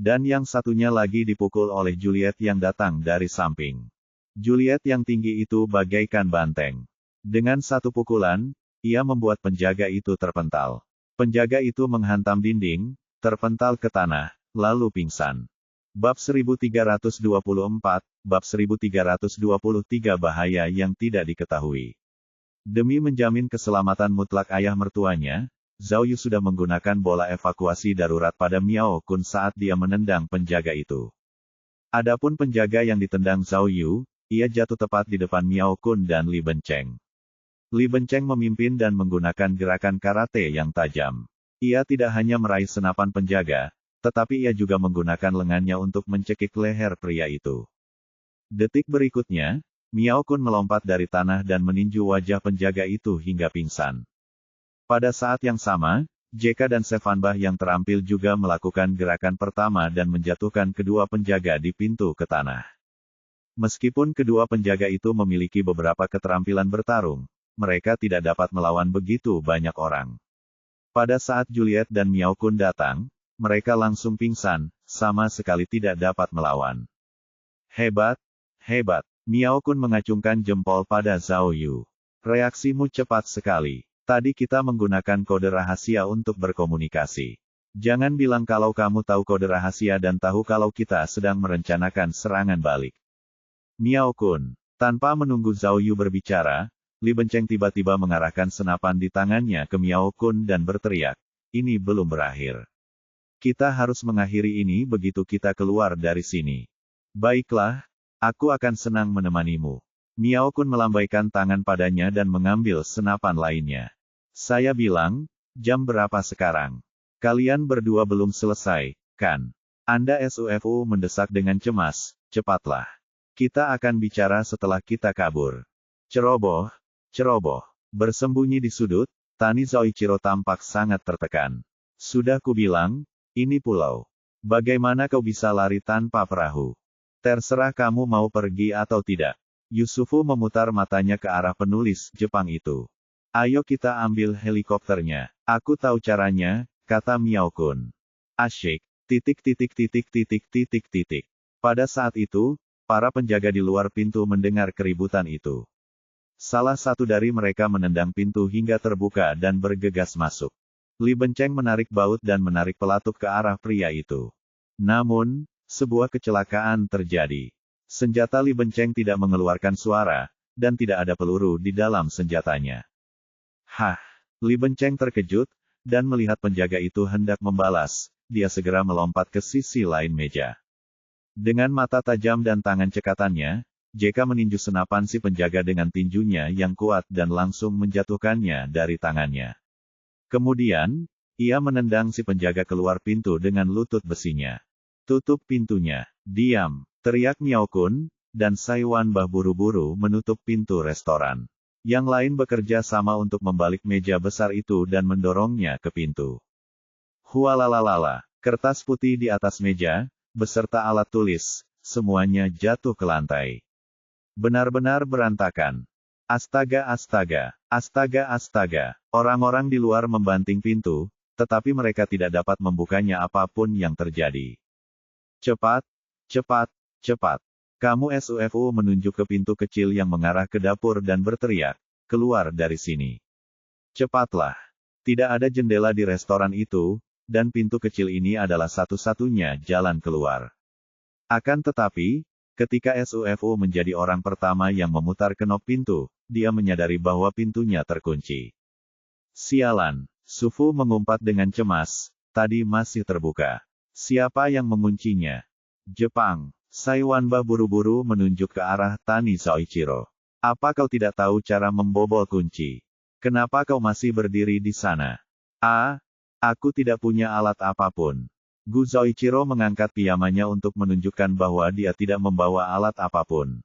Dan yang satunya lagi dipukul oleh Juliet yang datang dari samping. Juliet yang tinggi itu bagaikan banteng. Dengan satu pukulan, ia membuat penjaga itu terpental. Penjaga itu menghantam dinding, terpental ke tanah, lalu pingsan. Bab 1324, Bab 1323 Bahaya yang tidak diketahui. Demi menjamin keselamatan mutlak ayah mertuanya, Zhao Yu sudah menggunakan bola evakuasi darurat pada Miao Kun saat dia menendang penjaga itu. Adapun penjaga yang ditendang Zhao Yu, ia jatuh tepat di depan Miao Kun dan Li Benceng. Li Benceng memimpin dan menggunakan gerakan karate yang tajam. Ia tidak hanya meraih senapan penjaga, tetapi ia juga menggunakan lengannya untuk mencekik leher pria itu. Detik berikutnya, Miao Kun melompat dari tanah dan meninju wajah penjaga itu hingga pingsan. Pada saat yang sama, JK dan Sefanbah yang terampil juga melakukan gerakan pertama dan menjatuhkan kedua penjaga di pintu ke tanah. Meskipun kedua penjaga itu memiliki beberapa keterampilan bertarung, mereka tidak dapat melawan begitu banyak orang. Pada saat Juliet dan Miao Kun datang, mereka langsung pingsan, sama sekali tidak dapat melawan. Hebat, hebat. Miao Kun mengacungkan jempol pada Zhao Yu. Reaksimu cepat sekali. Tadi kita menggunakan kode rahasia untuk berkomunikasi. Jangan bilang kalau kamu tahu kode rahasia dan tahu kalau kita sedang merencanakan serangan balik. Miao Kun. Tanpa menunggu Zhao Yu berbicara, Li Benceng tiba-tiba mengarahkan senapan di tangannya ke Miao Kun dan berteriak, ini belum berakhir. Kita harus mengakhiri ini begitu kita keluar dari sini. Baiklah, aku akan senang menemanimu. Miao Kun melambaikan tangan padanya dan mengambil senapan lainnya. Saya bilang, jam berapa sekarang? Kalian berdua belum selesai, kan? Anda SUFU mendesak dengan cemas, cepatlah. Kita akan bicara setelah kita kabur. Ceroboh, ceroboh. Bersembunyi di sudut, Tani Zoichiro tampak sangat tertekan. Sudah kubilang, ini pulau. Bagaimana kau bisa lari tanpa perahu? Terserah kamu mau pergi atau tidak. Yusufu memutar matanya ke arah penulis Jepang itu. Ayo kita ambil helikopternya. Aku tahu caranya, kata Miao Kun. Asyik. Pada saat itu, para penjaga di luar pintu mendengar keributan itu. Salah satu dari mereka menendang pintu hingga terbuka dan bergegas masuk. Li Benceng menarik baut dan menarik pelatuk ke arah pria itu. Namun, sebuah kecelakaan terjadi. Senjata Li Benceng tidak mengeluarkan suara, dan tidak ada peluru di dalam senjatanya. Hah! Li Benceng terkejut, dan melihat penjaga itu hendak membalas, dia segera melompat ke sisi lain meja. Dengan mata tajam dan tangan cekatannya, JK meninju senapan si penjaga dengan tinjunya yang kuat dan langsung menjatuhkannya dari tangannya. Kemudian, ia menendang si penjaga keluar pintu dengan lutut besinya. Tutup pintunya. Diam, teriak Miao Kun, dan Saiwan Bah buru-buru menutup pintu restoran. Yang lain bekerja sama untuk membalik meja besar itu dan mendorongnya ke pintu. Hualalalala, kertas putih di atas meja, beserta alat tulis, semuanya jatuh ke lantai. Benar-benar berantakan. Astaga astaga, astaga astaga, orang-orang di luar membanting pintu, tetapi mereka tidak dapat membukanya apapun yang terjadi. Cepat, cepat, cepat. Kamu SUFU menunjuk ke pintu kecil yang mengarah ke dapur dan berteriak, keluar dari sini. Cepatlah. Tidak ada jendela di restoran itu, dan pintu kecil ini adalah satu-satunya jalan keluar. Akan tetapi, ketika SUFU menjadi orang pertama yang memutar kenop pintu, dia menyadari bahwa pintunya terkunci. Sialan, Sufu mengumpat dengan cemas, tadi masih terbuka. Siapa yang menguncinya? Jepang. Saiwan Bah buru-buru menunjuk ke arah Tani Zoichiro. Apa kau tidak tahu cara membobol kunci? Kenapa kau masih berdiri di sana? Aku tidak punya alat apapun. Gu Zoichiro mengangkat piyamanya untuk menunjukkan bahwa dia tidak membawa alat apapun.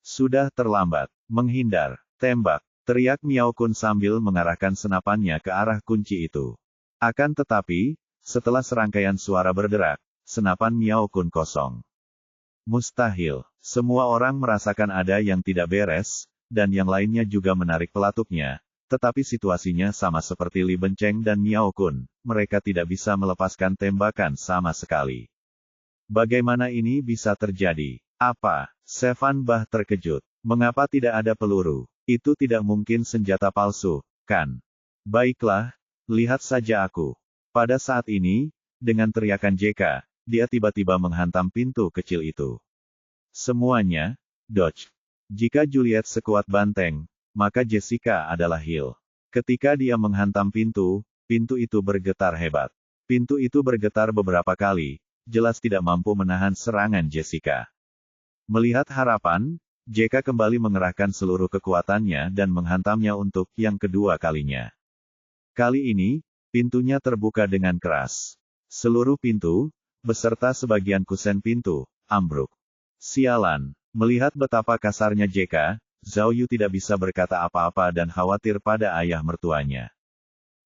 Sudah terlambat. Menghindar. Tembak. Teriak Miao Kun sambil mengarahkan senapannya ke arah kunci itu. Akan tetapi, setelah serangkaian suara berderak, senapan Miao Kun kosong. Mustahil. Semua orang merasakan ada yang tidak beres, dan yang lainnya juga menarik pelatuknya, tetapi situasinya sama seperti Li Benceng dan Miao Kun, mereka tidak bisa melepaskan tembakan sama sekali. Bagaimana ini bisa terjadi? Apa? Sevan Bah terkejut. Mengapa tidak ada peluru? Itu tidak mungkin senjata palsu, kan? Baiklah, lihat saja aku. Pada saat ini, dengan teriakan JK, dia tiba-tiba menghantam pintu kecil itu. Semuanya, dodge. Jika Juliet sekuat banteng, maka Jessica adalah heel. Ketika dia menghantam pintu, pintu itu bergetar hebat. Pintu itu bergetar beberapa kali, jelas tidak mampu menahan serangan Jessica. Melihat harapan, JK kembali mengerahkan seluruh kekuatannya dan menghantamnya untuk yang kedua kalinya. Kali ini, pintunya terbuka dengan keras. Seluruh pintu, beserta sebagian kusen pintu, ambruk. Sialan, melihat betapa kasarnya JK, Zhao Yu tidak bisa berkata apa-apa dan khawatir pada ayah mertuanya.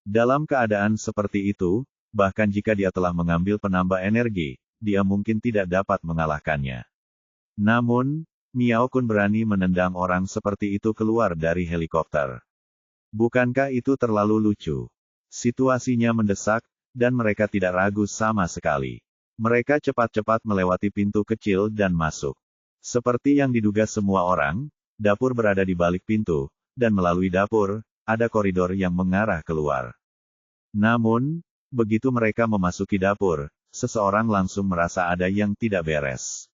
Dalam keadaan seperti itu, bahkan jika dia telah mengambil penambah energi, dia mungkin tidak dapat mengalahkannya. Namun, Miao Kun berani menendang orang seperti itu keluar dari helikopter. Bukankah itu terlalu lucu? Situasinya mendesak, dan mereka tidak ragu sama sekali. Mereka cepat-cepat melewati pintu kecil dan masuk. Seperti yang diduga semua orang, dapur berada di balik pintu, dan melalui dapur, ada koridor yang mengarah keluar. Namun, begitu mereka memasuki dapur, seseorang langsung merasa ada yang tidak beres.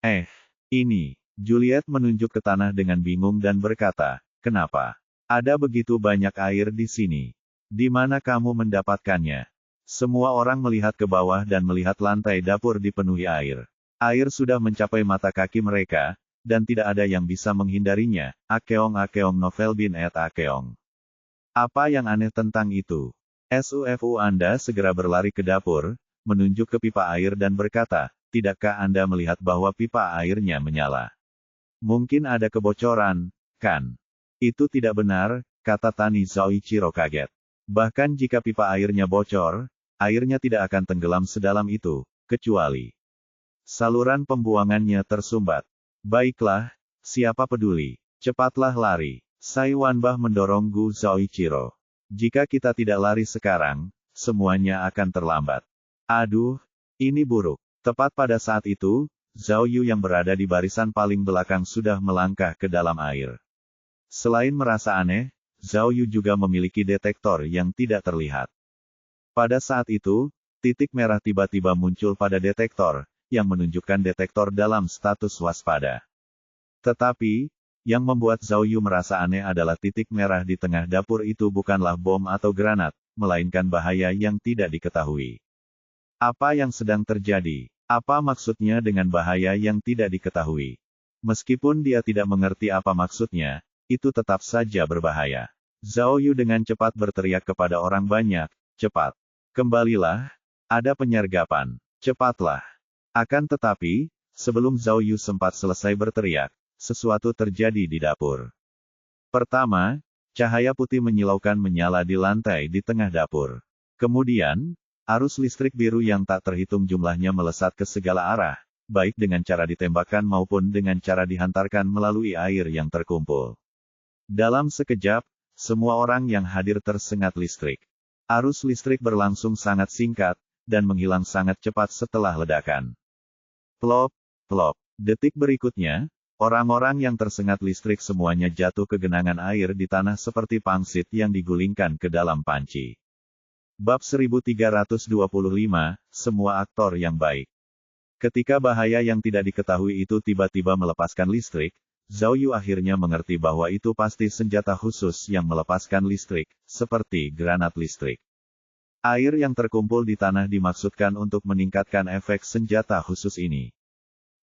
Ini. Juliet menunjuk ke tanah dengan bingung dan berkata, "Kenapa? Ada begitu banyak air di sini. Di mana kamu mendapatkannya?" Semua orang melihat ke bawah dan melihat lantai dapur dipenuhi air. Air sudah mencapai mata kaki mereka, dan tidak ada yang bisa menghindarinya. Akeong novel bin et Akeong. Apa yang aneh tentang itu? Sufu Anda segera berlari ke dapur, menunjuk ke pipa air dan berkata, "Tidakkah Anda melihat bahwa pipa airnya menyala? Mungkin ada kebocoran, kan?" "Itu tidak benar," kata Tani Zoichiro kaget. "Bahkan jika pipa airnya bocor, airnya tidak akan tenggelam sedalam itu, kecuali saluran pembuangannya tersumbat." "Baiklah, siapa peduli. Cepatlah lari." Sai Wanbah mendorong Gu Zoichiro. "Jika kita tidak lari sekarang, semuanya akan terlambat." "Aduh, ini buruk." Tepat pada saat itu, Zhao Yu yang berada di barisan paling belakang sudah melangkah ke dalam air. Selain merasa aneh, Zhao Yu juga memiliki detektor yang tidak terlihat. Pada saat itu, titik merah tiba-tiba muncul pada detektor, yang menunjukkan detektor dalam status waspada. Tetapi, yang membuat Zhao Yu merasa aneh adalah titik merah di tengah dapur itu bukanlah bom atau granat, melainkan bahaya yang tidak diketahui. Apa yang sedang terjadi? Apa maksudnya dengan bahaya yang tidak diketahui? Meskipun dia tidak mengerti apa maksudnya, itu tetap saja berbahaya. Zhao Yu dengan cepat berteriak kepada orang banyak, "Cepat! Kembalilah! Ada penyergapan! Cepatlah!" Akan tetapi, sebelum Zhao Yu sempat selesai berteriak, sesuatu terjadi di dapur. Pertama, cahaya putih menyilaukan menyala di lantai di tengah dapur. Kemudian, arus listrik biru yang tak terhitung jumlahnya melesat ke segala arah, baik dengan cara ditembakkan maupun dengan cara dihantarkan melalui air yang terkumpul. Dalam sekejap, semua orang yang hadir tersengat listrik. Arus listrik berlangsung sangat singkat, dan menghilang sangat cepat setelah ledakan. Plop, plop. Detik berikutnya, orang-orang yang tersengat listrik semuanya jatuh ke genangan air di tanah seperti pangsit yang digulingkan ke dalam panci. Bab 1325, Semua Aktor yang Baik. Ketika bahaya yang tidak diketahui itu tiba-tiba melepaskan listrik, Zhao Yu akhirnya mengerti bahwa itu pasti senjata khusus yang melepaskan listrik, seperti granat listrik. Air yang terkumpul di tanah dimaksudkan untuk meningkatkan efek senjata khusus ini.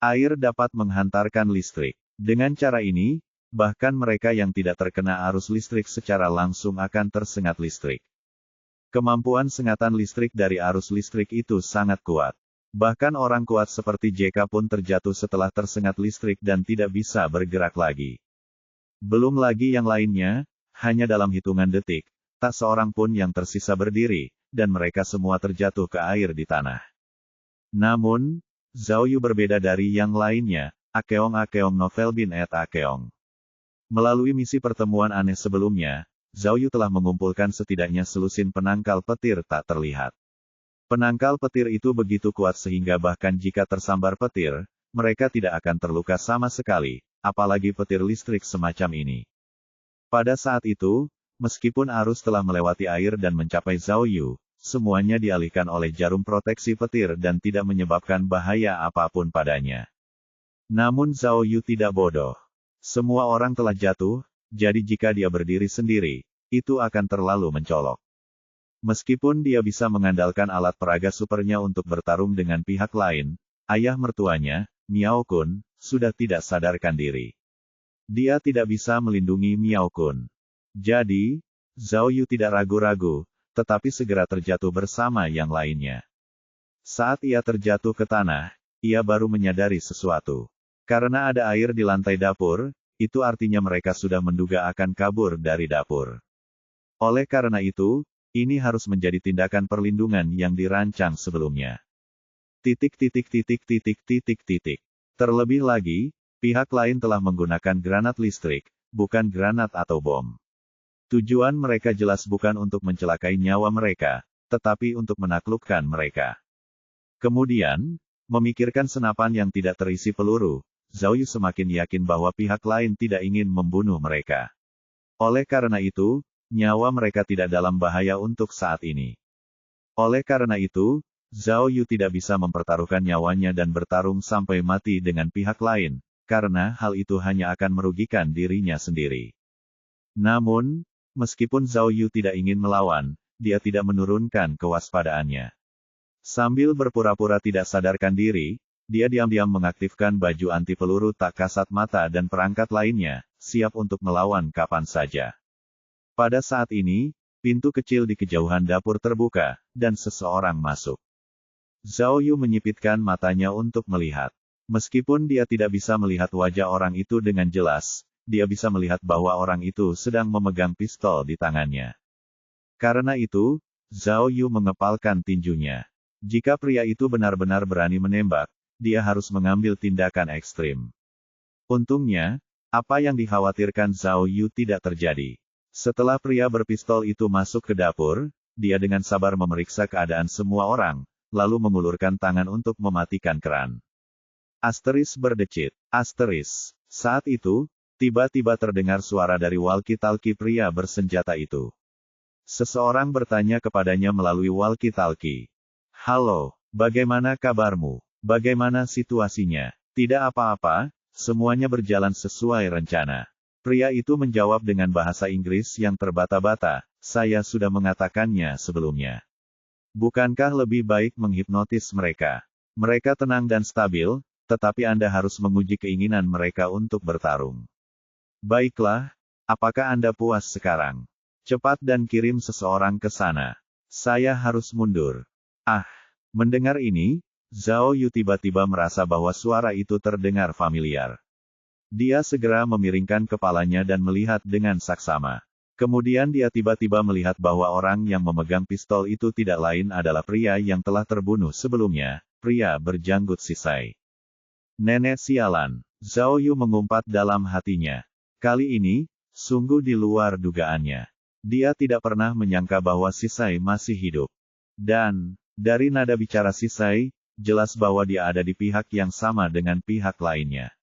Air dapat menghantarkan listrik. Dengan cara ini, bahkan mereka yang tidak terkena arus listrik secara langsung akan tersengat listrik. Kemampuan sengatan listrik dari arus listrik itu sangat kuat. Bahkan orang kuat seperti JK pun terjatuh setelah tersengat listrik dan tidak bisa bergerak lagi. Belum lagi yang lainnya, hanya dalam hitungan detik, tak seorang pun yang tersisa berdiri, dan mereka semua terjatuh ke air di tanah. Namun, Zhao Yu berbeda dari yang lainnya, Akeong novel bin et Akeong. Melalui misi pertemuan aneh sebelumnya, Zhao Yu telah mengumpulkan setidaknya selusin penangkal petir tak terlihat. Penangkal petir itu begitu kuat sehingga bahkan jika tersambar petir, mereka tidak akan terluka sama sekali, apalagi petir listrik semacam ini. Pada saat itu, meskipun arus telah melewati air dan mencapai Zhao Yu, semuanya dialihkan oleh jarum proteksi petir dan tidak menyebabkan bahaya apapun padanya. Namun Zhao Yu tidak bodoh. Semua orang telah jatuh, jadi jika dia berdiri sendiri, itu akan terlalu mencolok. Meskipun dia bisa mengandalkan alat peraga supernya untuk bertarung dengan pihak lain, ayah mertuanya, Miao Kun, sudah tidak sadarkan diri. Dia tidak bisa melindungi Miao Kun. Jadi, Zhao Yu tidak ragu-ragu, tetapi segera terjatuh bersama yang lainnya. Saat ia terjatuh ke tanah, ia baru menyadari sesuatu. Karena ada air di lantai dapur, itu artinya mereka sudah menduga akan kabur dari dapur. Oleh karena itu, Ini harus menjadi tindakan perlindungan yang dirancang sebelumnya. Terlebih lagi, pihak lain telah menggunakan granat listrik, bukan granat atau bom. Tujuan mereka jelas bukan untuk mencelakai nyawa mereka, tetapi untuk menaklukkan mereka. Kemudian, memikirkan senapan yang tidak terisi peluru, Zhao Yu semakin yakin bahwa pihak lain tidak ingin membunuh mereka. Oleh karena itu, nyawa mereka tidak dalam bahaya untuk saat ini. Oleh karena itu, Zhao Yu tidak bisa mempertaruhkan nyawanya dan bertarung sampai mati dengan pihak lain, karena hal itu hanya akan merugikan dirinya sendiri. Namun, meskipun Zhao Yu tidak ingin melawan, dia tidak menurunkan kewaspadaannya. Sambil berpura-pura tidak sadarkan diri, dia diam-diam mengaktifkan baju anti peluru tak kasat mata dan perangkat lainnya, siap untuk melawan kapan saja. Pada saat ini, pintu kecil di kejauhan dapur terbuka, dan seseorang masuk. Zhao Yu menyipitkan matanya untuk melihat. Meskipun dia tidak bisa melihat wajah orang itu dengan jelas, dia bisa melihat bahwa orang itu sedang memegang pistol di tangannya. Karena itu, Zhao Yu mengepalkan tinjunya. Jika pria itu benar-benar berani menembak, dia harus mengambil tindakan ekstrim. Untungnya, apa yang dikhawatirkan Zhao Yu tidak terjadi. Setelah pria berpistol itu masuk ke dapur, dia dengan sabar memeriksa keadaan semua orang, lalu mengulurkan tangan untuk mematikan keran. Asteris berdecit. Asteris. Saat itu, tiba-tiba terdengar suara dari walkie-talkie pria bersenjata itu. Seseorang bertanya kepadanya melalui walkie-talkie. Halo, bagaimana kabarmu? Bagaimana situasinya? Tidak apa-apa, semuanya berjalan sesuai rencana. Pria itu menjawab dengan bahasa Inggris yang terbata-bata, saya sudah mengatakannya sebelumnya. Bukankah lebih baik menghipnotis mereka? Mereka tenang dan stabil, tetapi Anda harus menguji keinginan mereka untuk bertarung. Baiklah, apakah Anda puas sekarang? Cepat dan kirim seseorang ke sana. Saya harus mundur. Mendengar ini, Zhao Yu tiba-tiba merasa bahwa suara itu terdengar familiar. Dia segera memiringkan kepalanya dan melihat dengan saksama. Kemudian dia tiba-tiba melihat bahwa orang yang memegang pistol itu tidak lain adalah pria yang telah terbunuh sebelumnya, pria berjanggut sisai. Nenek sialan, Zhao Yu mengumpat dalam hatinya. Kali ini, sungguh di luar dugaannya. Dia tidak pernah menyangka bahwa Sisai masih hidup. Dan, dari nada bicara Sisai, jelas bahwa dia ada di pihak yang sama dengan pihak lainnya.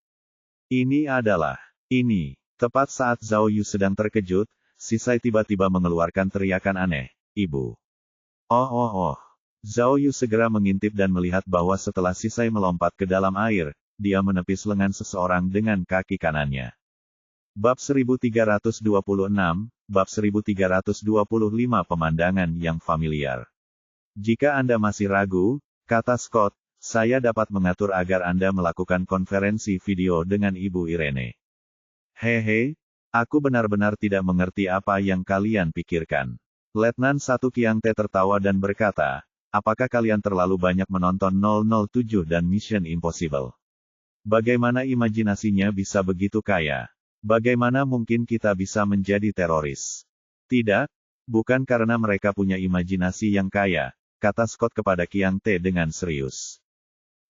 Tepat saat Zhao Yu sedang terkejut, Sisai tiba-tiba mengeluarkan teriakan aneh, Ibu. Zhao Yu segera mengintip dan melihat bahwa setelah Sisai melompat ke dalam air, dia menepis lengan seseorang dengan kaki kanannya. Bab 1326, Bab 1325 Pemandangan yang familiar. Jika Anda masih ragu, kata Scott, saya dapat mengatur agar Anda melakukan konferensi video dengan Ibu Irene. Hehe, aku benar-benar tidak mengerti apa yang kalian pikirkan. Letnan 1 Kiang Te tertawa dan berkata, apakah kalian terlalu banyak menonton 007 dan Mission Impossible? Bagaimana imajinasinya bisa begitu kaya? Bagaimana mungkin kita bisa menjadi teroris? Tidak, bukan karena mereka punya imajinasi yang kaya, kata Scott kepada Kiang Te dengan serius.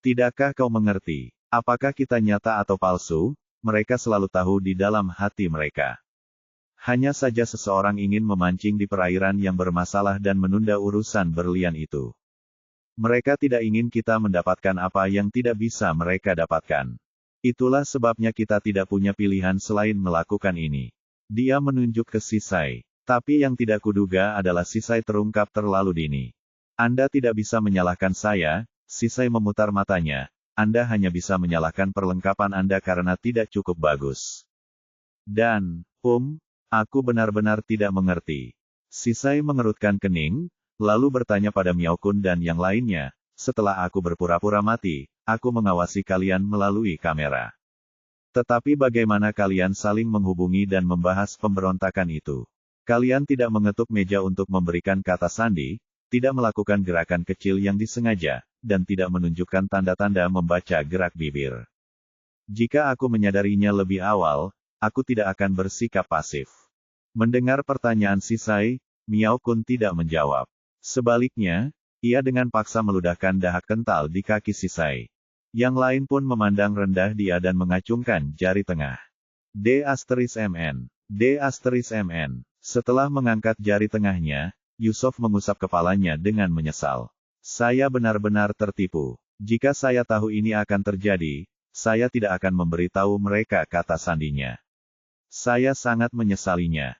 Tidakkah kau mengerti, apakah kita nyata atau palsu? Mereka selalu tahu di dalam hati mereka. Hanya saja seseorang ingin memancing di perairan yang bermasalah dan menunda urusan berlian itu. Mereka tidak ingin kita mendapatkan apa yang tidak bisa mereka dapatkan. Itulah sebabnya kita tidak punya pilihan selain melakukan ini. Dia menunjuk ke Sisai. Tapi yang tidak kuduga adalah Sisai terungkap terlalu dini. Anda tidak bisa menyalahkan saya, Sisai memutar matanya. Anda hanya bisa menyalahkan perlengkapan Anda karena tidak cukup bagus. Dan, aku benar-benar tidak mengerti. Sisai mengerutkan kening, lalu bertanya pada Miao Kun dan yang lainnya, setelah aku berpura-pura mati, aku mengawasi kalian melalui kamera. Tetapi bagaimana kalian saling menghubungi dan membahas pemberontakan itu? Kalian tidak mengetuk meja untuk memberikan kata sandi, tidak melakukan gerakan kecil yang disengaja, dan tidak menunjukkan tanda-tanda membaca gerak bibir. Jika aku menyadarinya lebih awal, aku tidak akan bersikap pasif. Mendengar pertanyaan Sisai, Miao Kun tidak menjawab. Sebaliknya, ia dengan paksa meludahkan dahak kental di kaki Sisai. Yang lain pun memandang rendah dia dan mengacungkan jari tengah. D*MN. D*MN. Setelah mengangkat jari tengahnya, Yusuf mengusap kepalanya dengan menyesal. Saya benar-benar tertipu. Jika saya tahu ini akan terjadi, saya tidak akan memberitahu mereka, kata sandinya. Saya sangat menyesalinya.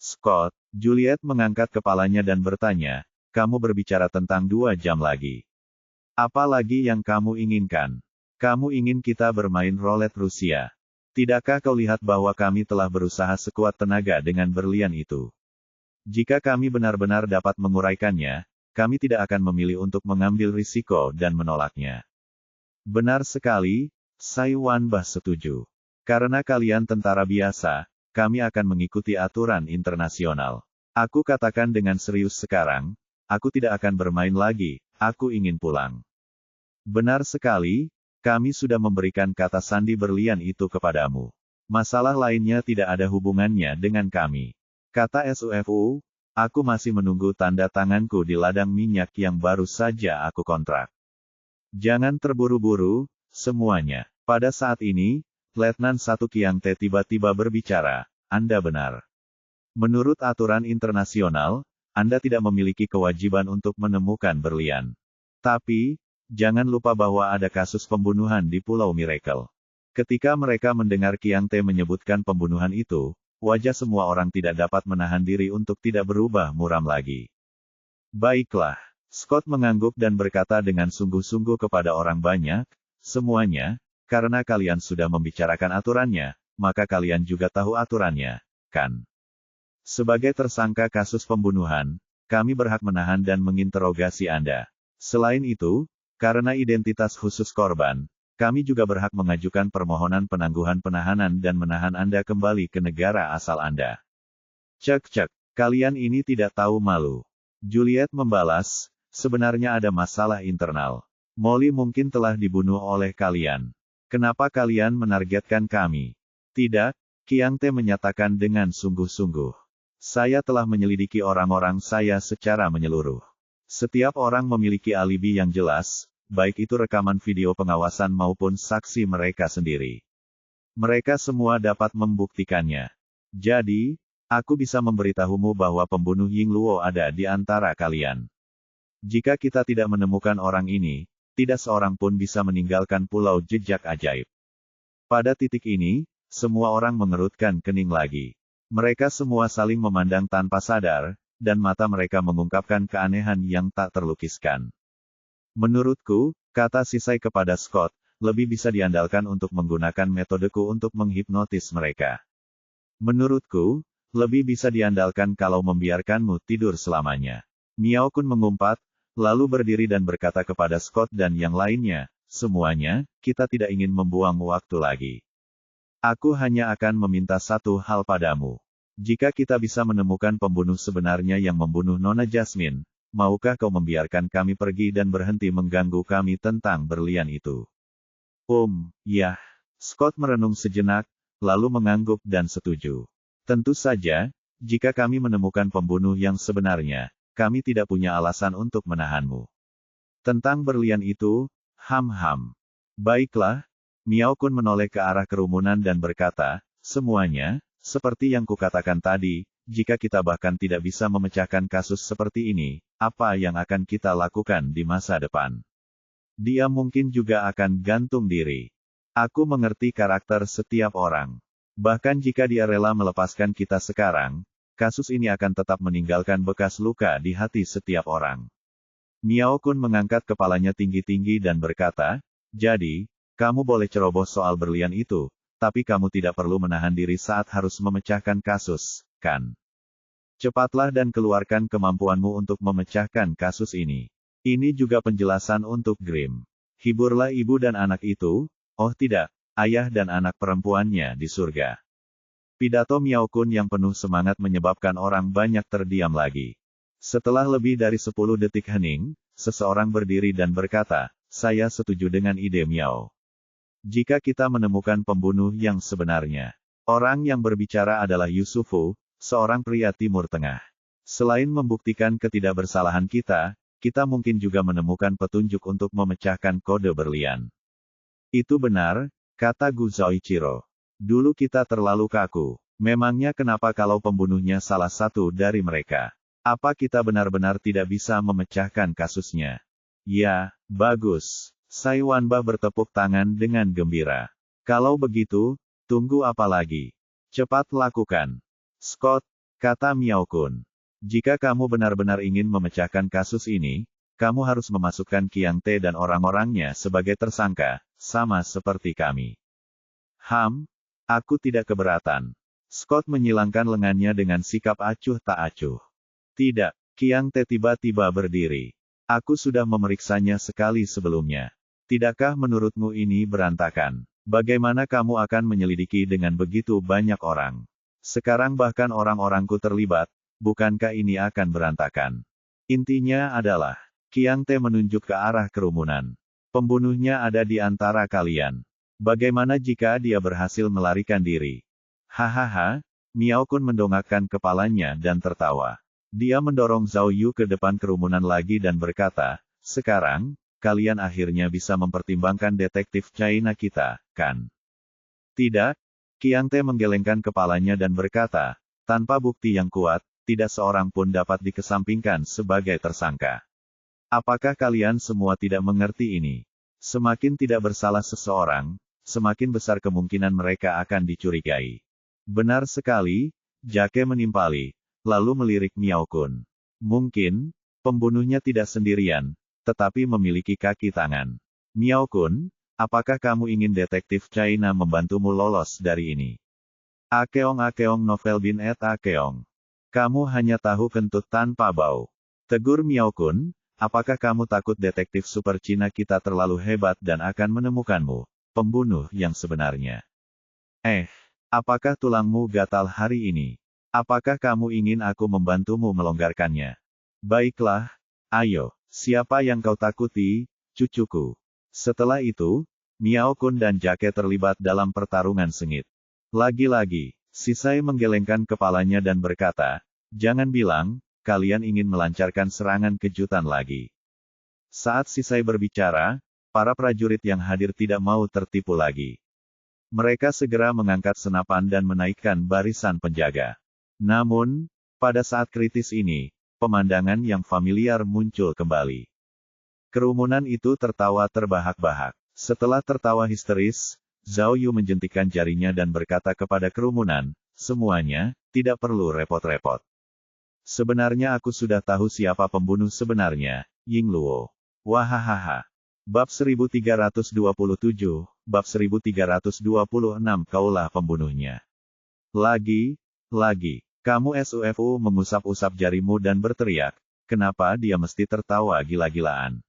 Scott, Juliet mengangkat kepalanya dan bertanya, kamu berbicara tentang 2 jam lagi. Apa lagi yang kamu inginkan? Kamu ingin kita bermain roulette Rusia? Tidakkah kau lihat bahwa kami telah berusaha sekuat tenaga dengan berlian itu? Jika kami benar-benar dapat menguraikannya, kami tidak akan memilih untuk mengambil risiko dan menolaknya. Benar sekali, Sai Wanbah setuju. Karena kalian tentara biasa, kami akan mengikuti aturan internasional. Aku katakan dengan serius sekarang, aku tidak akan bermain lagi, aku ingin pulang. Benar sekali, kami sudah memberikan kata sandi berlian itu kepadamu. Masalah lainnya tidak ada hubungannya dengan kami. Kata SUFU, aku masih menunggu tanda tanganku di ladang minyak yang baru saja aku kontrak. Jangan terburu-buru, semuanya. Pada saat ini, Letnan 1 Kiang Te tiba-tiba berbicara, Anda benar. Menurut aturan internasional, Anda tidak memiliki kewajiban untuk menemukan berlian. Tapi, jangan lupa bahwa ada kasus pembunuhan di Pulau Miracle. Ketika mereka mendengar Kiang Te menyebutkan pembunuhan itu, wajah semua orang tidak dapat menahan diri untuk tidak berubah muram lagi. Baiklah, Scott mengangguk dan berkata dengan sungguh-sungguh kepada orang banyak, semuanya, karena kalian sudah membicarakan aturannya, maka kalian juga tahu aturannya, kan? Sebagai tersangka kasus pembunuhan, kami berhak menahan dan menginterogasi Anda. Selain itu, karena identitas khusus korban, kami juga berhak mengajukan permohonan penangguhan penahanan dan menahan Anda kembali ke negara asal Anda. Cek, kalian ini tidak tahu malu. Juliet membalas, sebenarnya ada masalah internal. Molly mungkin telah dibunuh oleh kalian. Kenapa kalian menargetkan kami? Tidak, Kiang Te menyatakan dengan sungguh-sungguh. Saya telah menyelidiki orang-orang saya secara menyeluruh. Setiap orang memiliki alibi yang jelas, baik itu rekaman video pengawasan maupun saksi mereka sendiri. Mereka semua dapat membuktikannya. Jadi, aku bisa memberitahumu bahwa pembunuh Ying Luo ada di antara kalian. Jika kita tidak menemukan orang ini, tidak seorang pun bisa meninggalkan pulau jejak ajaib. Pada titik ini, semua orang mengerutkan kening lagi. Mereka semua saling memandang tanpa sadar, dan mata mereka mengungkapkan keanehan yang tak terlukiskan. Menurutku, kata Sisai kepada Scott, lebih bisa diandalkan untuk menggunakan metodeku untuk menghipnotis mereka. Menurutku, lebih bisa diandalkan kalau membiarkanmu tidur selamanya. Miao Kun mengumpat, lalu berdiri dan berkata kepada Scott dan yang lainnya, semuanya, kita tidak ingin membuang waktu lagi. Aku hanya akan meminta satu hal padamu. Jika kita bisa menemukan pembunuh sebenarnya yang membunuh Nona Jasmine, maukah kau membiarkan kami pergi dan berhenti mengganggu kami tentang berlian itu? Ya. Scott merenung sejenak, lalu mengangguk dan setuju. Tentu saja, jika kami menemukan pembunuh yang sebenarnya, kami tidak punya alasan untuk menahanmu. Tentang berlian itu, Baiklah, Miao Kun menoleh ke arah kerumunan dan berkata, semuanya, seperti yang kukatakan tadi, jika kita bahkan tidak bisa memecahkan kasus seperti ini, apa yang akan kita lakukan di masa depan? Dia mungkin juga akan gantung diri. Aku mengerti karakter setiap orang. Bahkan jika dia rela melepaskan kita sekarang, kasus ini akan tetap meninggalkan bekas luka di hati setiap orang. Miao Kun mengangkat kepalanya tinggi-tinggi dan berkata, jadi, kamu boleh ceroboh soal berlian itu, tapi kamu tidak perlu menahan diri saat harus memecahkan kasus, kan? Cepatlah dan keluarkan kemampuanmu untuk memecahkan kasus ini. Ini juga penjelasan untuk Grimm. Hiburlah ibu dan anak itu, oh tidak, ayah dan anak perempuannya di surga. Pidato Miao Kun yang penuh semangat menyebabkan orang banyak terdiam lagi. Setelah lebih dari 10 detik hening, seseorang berdiri dan berkata, saya setuju dengan ide Miao. Jika kita menemukan pembunuh yang sebenarnya. Orang yang berbicara adalah Yusufu, seorang pria Timur Tengah. Selain membuktikan ketidakbersalahan kita, kita mungkin juga menemukan petunjuk untuk memecahkan kode berlian. Itu benar, kata Gu Zoichiro. Dulu kita terlalu kaku. Memangnya kenapa kalau pembunuhnya salah satu dari mereka? Apa kita benar-benar tidak bisa memecahkan kasusnya? Ya, bagus. Sai Wanbah bertepuk tangan dengan gembira. Kalau begitu, tunggu apa lagi? Cepat lakukan. Scott, kata Miao Kun. Jika kamu benar-benar ingin memecahkan kasus ini, kamu harus memasukkan Qiang Te dan orang-orangnya sebagai tersangka, sama seperti kami. Aku tidak keberatan. Scott menyilangkan lengannya dengan sikap acuh tak acuh. Tidak, Qiang Te tiba-tiba berdiri. Aku sudah memeriksanya sekali sebelumnya. Tidakkah menurutmu ini berantakan? Bagaimana kamu akan menyelidiki dengan begitu banyak orang? Sekarang bahkan orang-orangku terlibat, bukankah ini akan berantakan? Intinya adalah, Qiang Te menunjuk ke arah kerumunan. Pembunuhnya ada di antara kalian. Bagaimana jika dia berhasil melarikan diri? Hahaha, Miao Kun mendongakkan kepalanya dan tertawa. Dia mendorong Zhao Yu ke depan kerumunan lagi dan berkata, sekarang, kalian akhirnya bisa mempertimbangkan detektif China kita, kan? Tidak, Qiang Te menggelengkan kepalanya dan berkata, tanpa bukti yang kuat, tidak seorang pun dapat dikesampingkan sebagai tersangka. Apakah kalian semua tidak mengerti ini? Semakin tidak bersalah seseorang, semakin besar kemungkinan mereka akan dicurigai. Benar sekali, Jake menimpali, lalu melirik Miao Kun. Mungkin, pembunuhnya tidak sendirian, tetapi memiliki kaki tangan. Miao Kun, apakah kamu ingin detektif China membantumu lolos dari ini? Akeong novel bin et Akeong. Kamu hanya tahu kentut tanpa bau. Tegur Miao Kun, apakah kamu takut detektif super Cina kita terlalu hebat dan akan menemukanmu, pembunuh yang sebenarnya? Apakah tulangmu gatal hari ini? Apakah kamu ingin aku membantumu melonggarkannya? Baiklah, ayo, siapa yang kau takuti, cucuku? Setelah itu, Miao Kun dan Jake terlibat dalam pertarungan sengit. Lagi-lagi, Sisai menggelengkan kepalanya dan berkata, jangan bilang, kalian ingin melancarkan serangan kejutan lagi. Saat Sisai berbicara, para prajurit yang hadir tidak mau tertipu lagi. Mereka segera mengangkat senapan dan menaikkan barisan penjaga. Namun, pada saat kritis ini, pemandangan yang familiar muncul kembali. Kerumunan itu tertawa terbahak-bahak. Setelah tertawa histeris, Zhao Yu menjentikkan jarinya dan berkata kepada kerumunan, semuanya, tidak perlu repot-repot. Sebenarnya aku sudah tahu siapa pembunuh sebenarnya, Ying Luo. Wahahaha. Bab 1327, Bab 1326 Kaulah pembunuhnya. Lagi, kamu SUFU mengusap-usap jarimu dan berteriak, kenapa dia mesti tertawa gila-gilaan?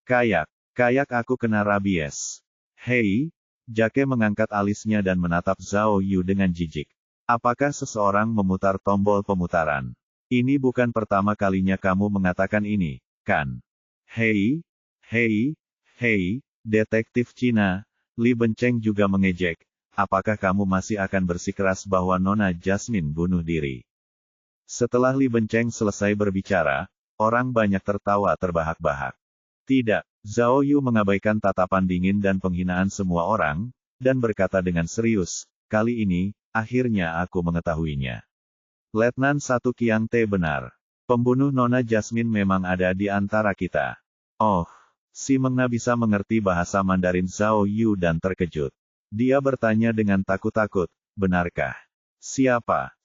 Kayak aku kena rabies. Hei, Jake mengangkat alisnya dan menatap Zhao Yu dengan jijik. Apakah seseorang memutar tombol pemutaran? Ini bukan pertama kalinya kamu mengatakan ini, kan? Hei, detektif Cina, Li Benceng juga mengejek. Apakah kamu masih akan bersikeras bahwa Nona Jasmine bunuh diri? Setelah Li Benceng selesai berbicara, orang banyak tertawa terbahak-bahak. Tidak, Zhao Yu mengabaikan tatapan dingin dan penghinaan semua orang, dan berkata dengan serius, kali ini, akhirnya aku mengetahuinya. Letnan 1 Qiang Te benar. Pembunuh Nona Jasmine memang ada di antara kita. Oh. Si Mengna bisa mengerti bahasa Mandarin Zhao Yu dan terkejut. Dia bertanya dengan takut-takut, benarkah? Siapa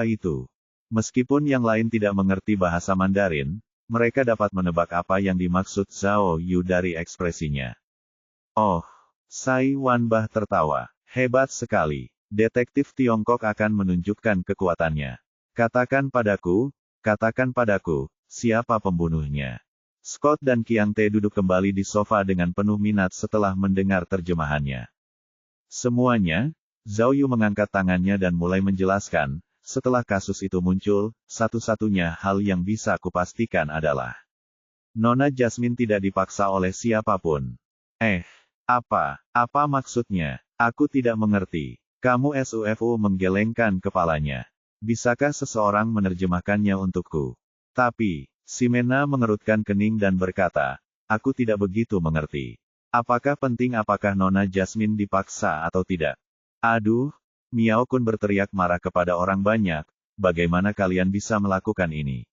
itu? Meskipun yang lain tidak mengerti bahasa Mandarin, mereka dapat menebak apa yang dimaksud Zhao Yu dari ekspresinya. Oh, Sai Wanbah tertawa. Hebat sekali. Detektif Tiongkok akan menunjukkan kekuatannya. Katakan padaku, siapa pembunuhnya? Scott dan Qiang Te duduk kembali di sofa dengan penuh minat setelah mendengar terjemahannya. Semuanya, Zhao Yu mengangkat tangannya dan mulai menjelaskan, setelah kasus itu muncul, satu-satunya hal yang bisa kupastikan adalah Nona Jasmine tidak dipaksa oleh siapapun. Apa maksudnya? Aku tidak mengerti. Kamu SUFU menggelengkan kepalanya. Bisakah seseorang menerjemahkannya untukku? Tapi, Ximena mengerutkan kening dan berkata, aku tidak begitu mengerti. Apakah penting apakah Nona Jasmine dipaksa atau tidak? Aduh, Miao Kun berteriak marah kepada orang banyak, bagaimana kalian bisa melakukan ini?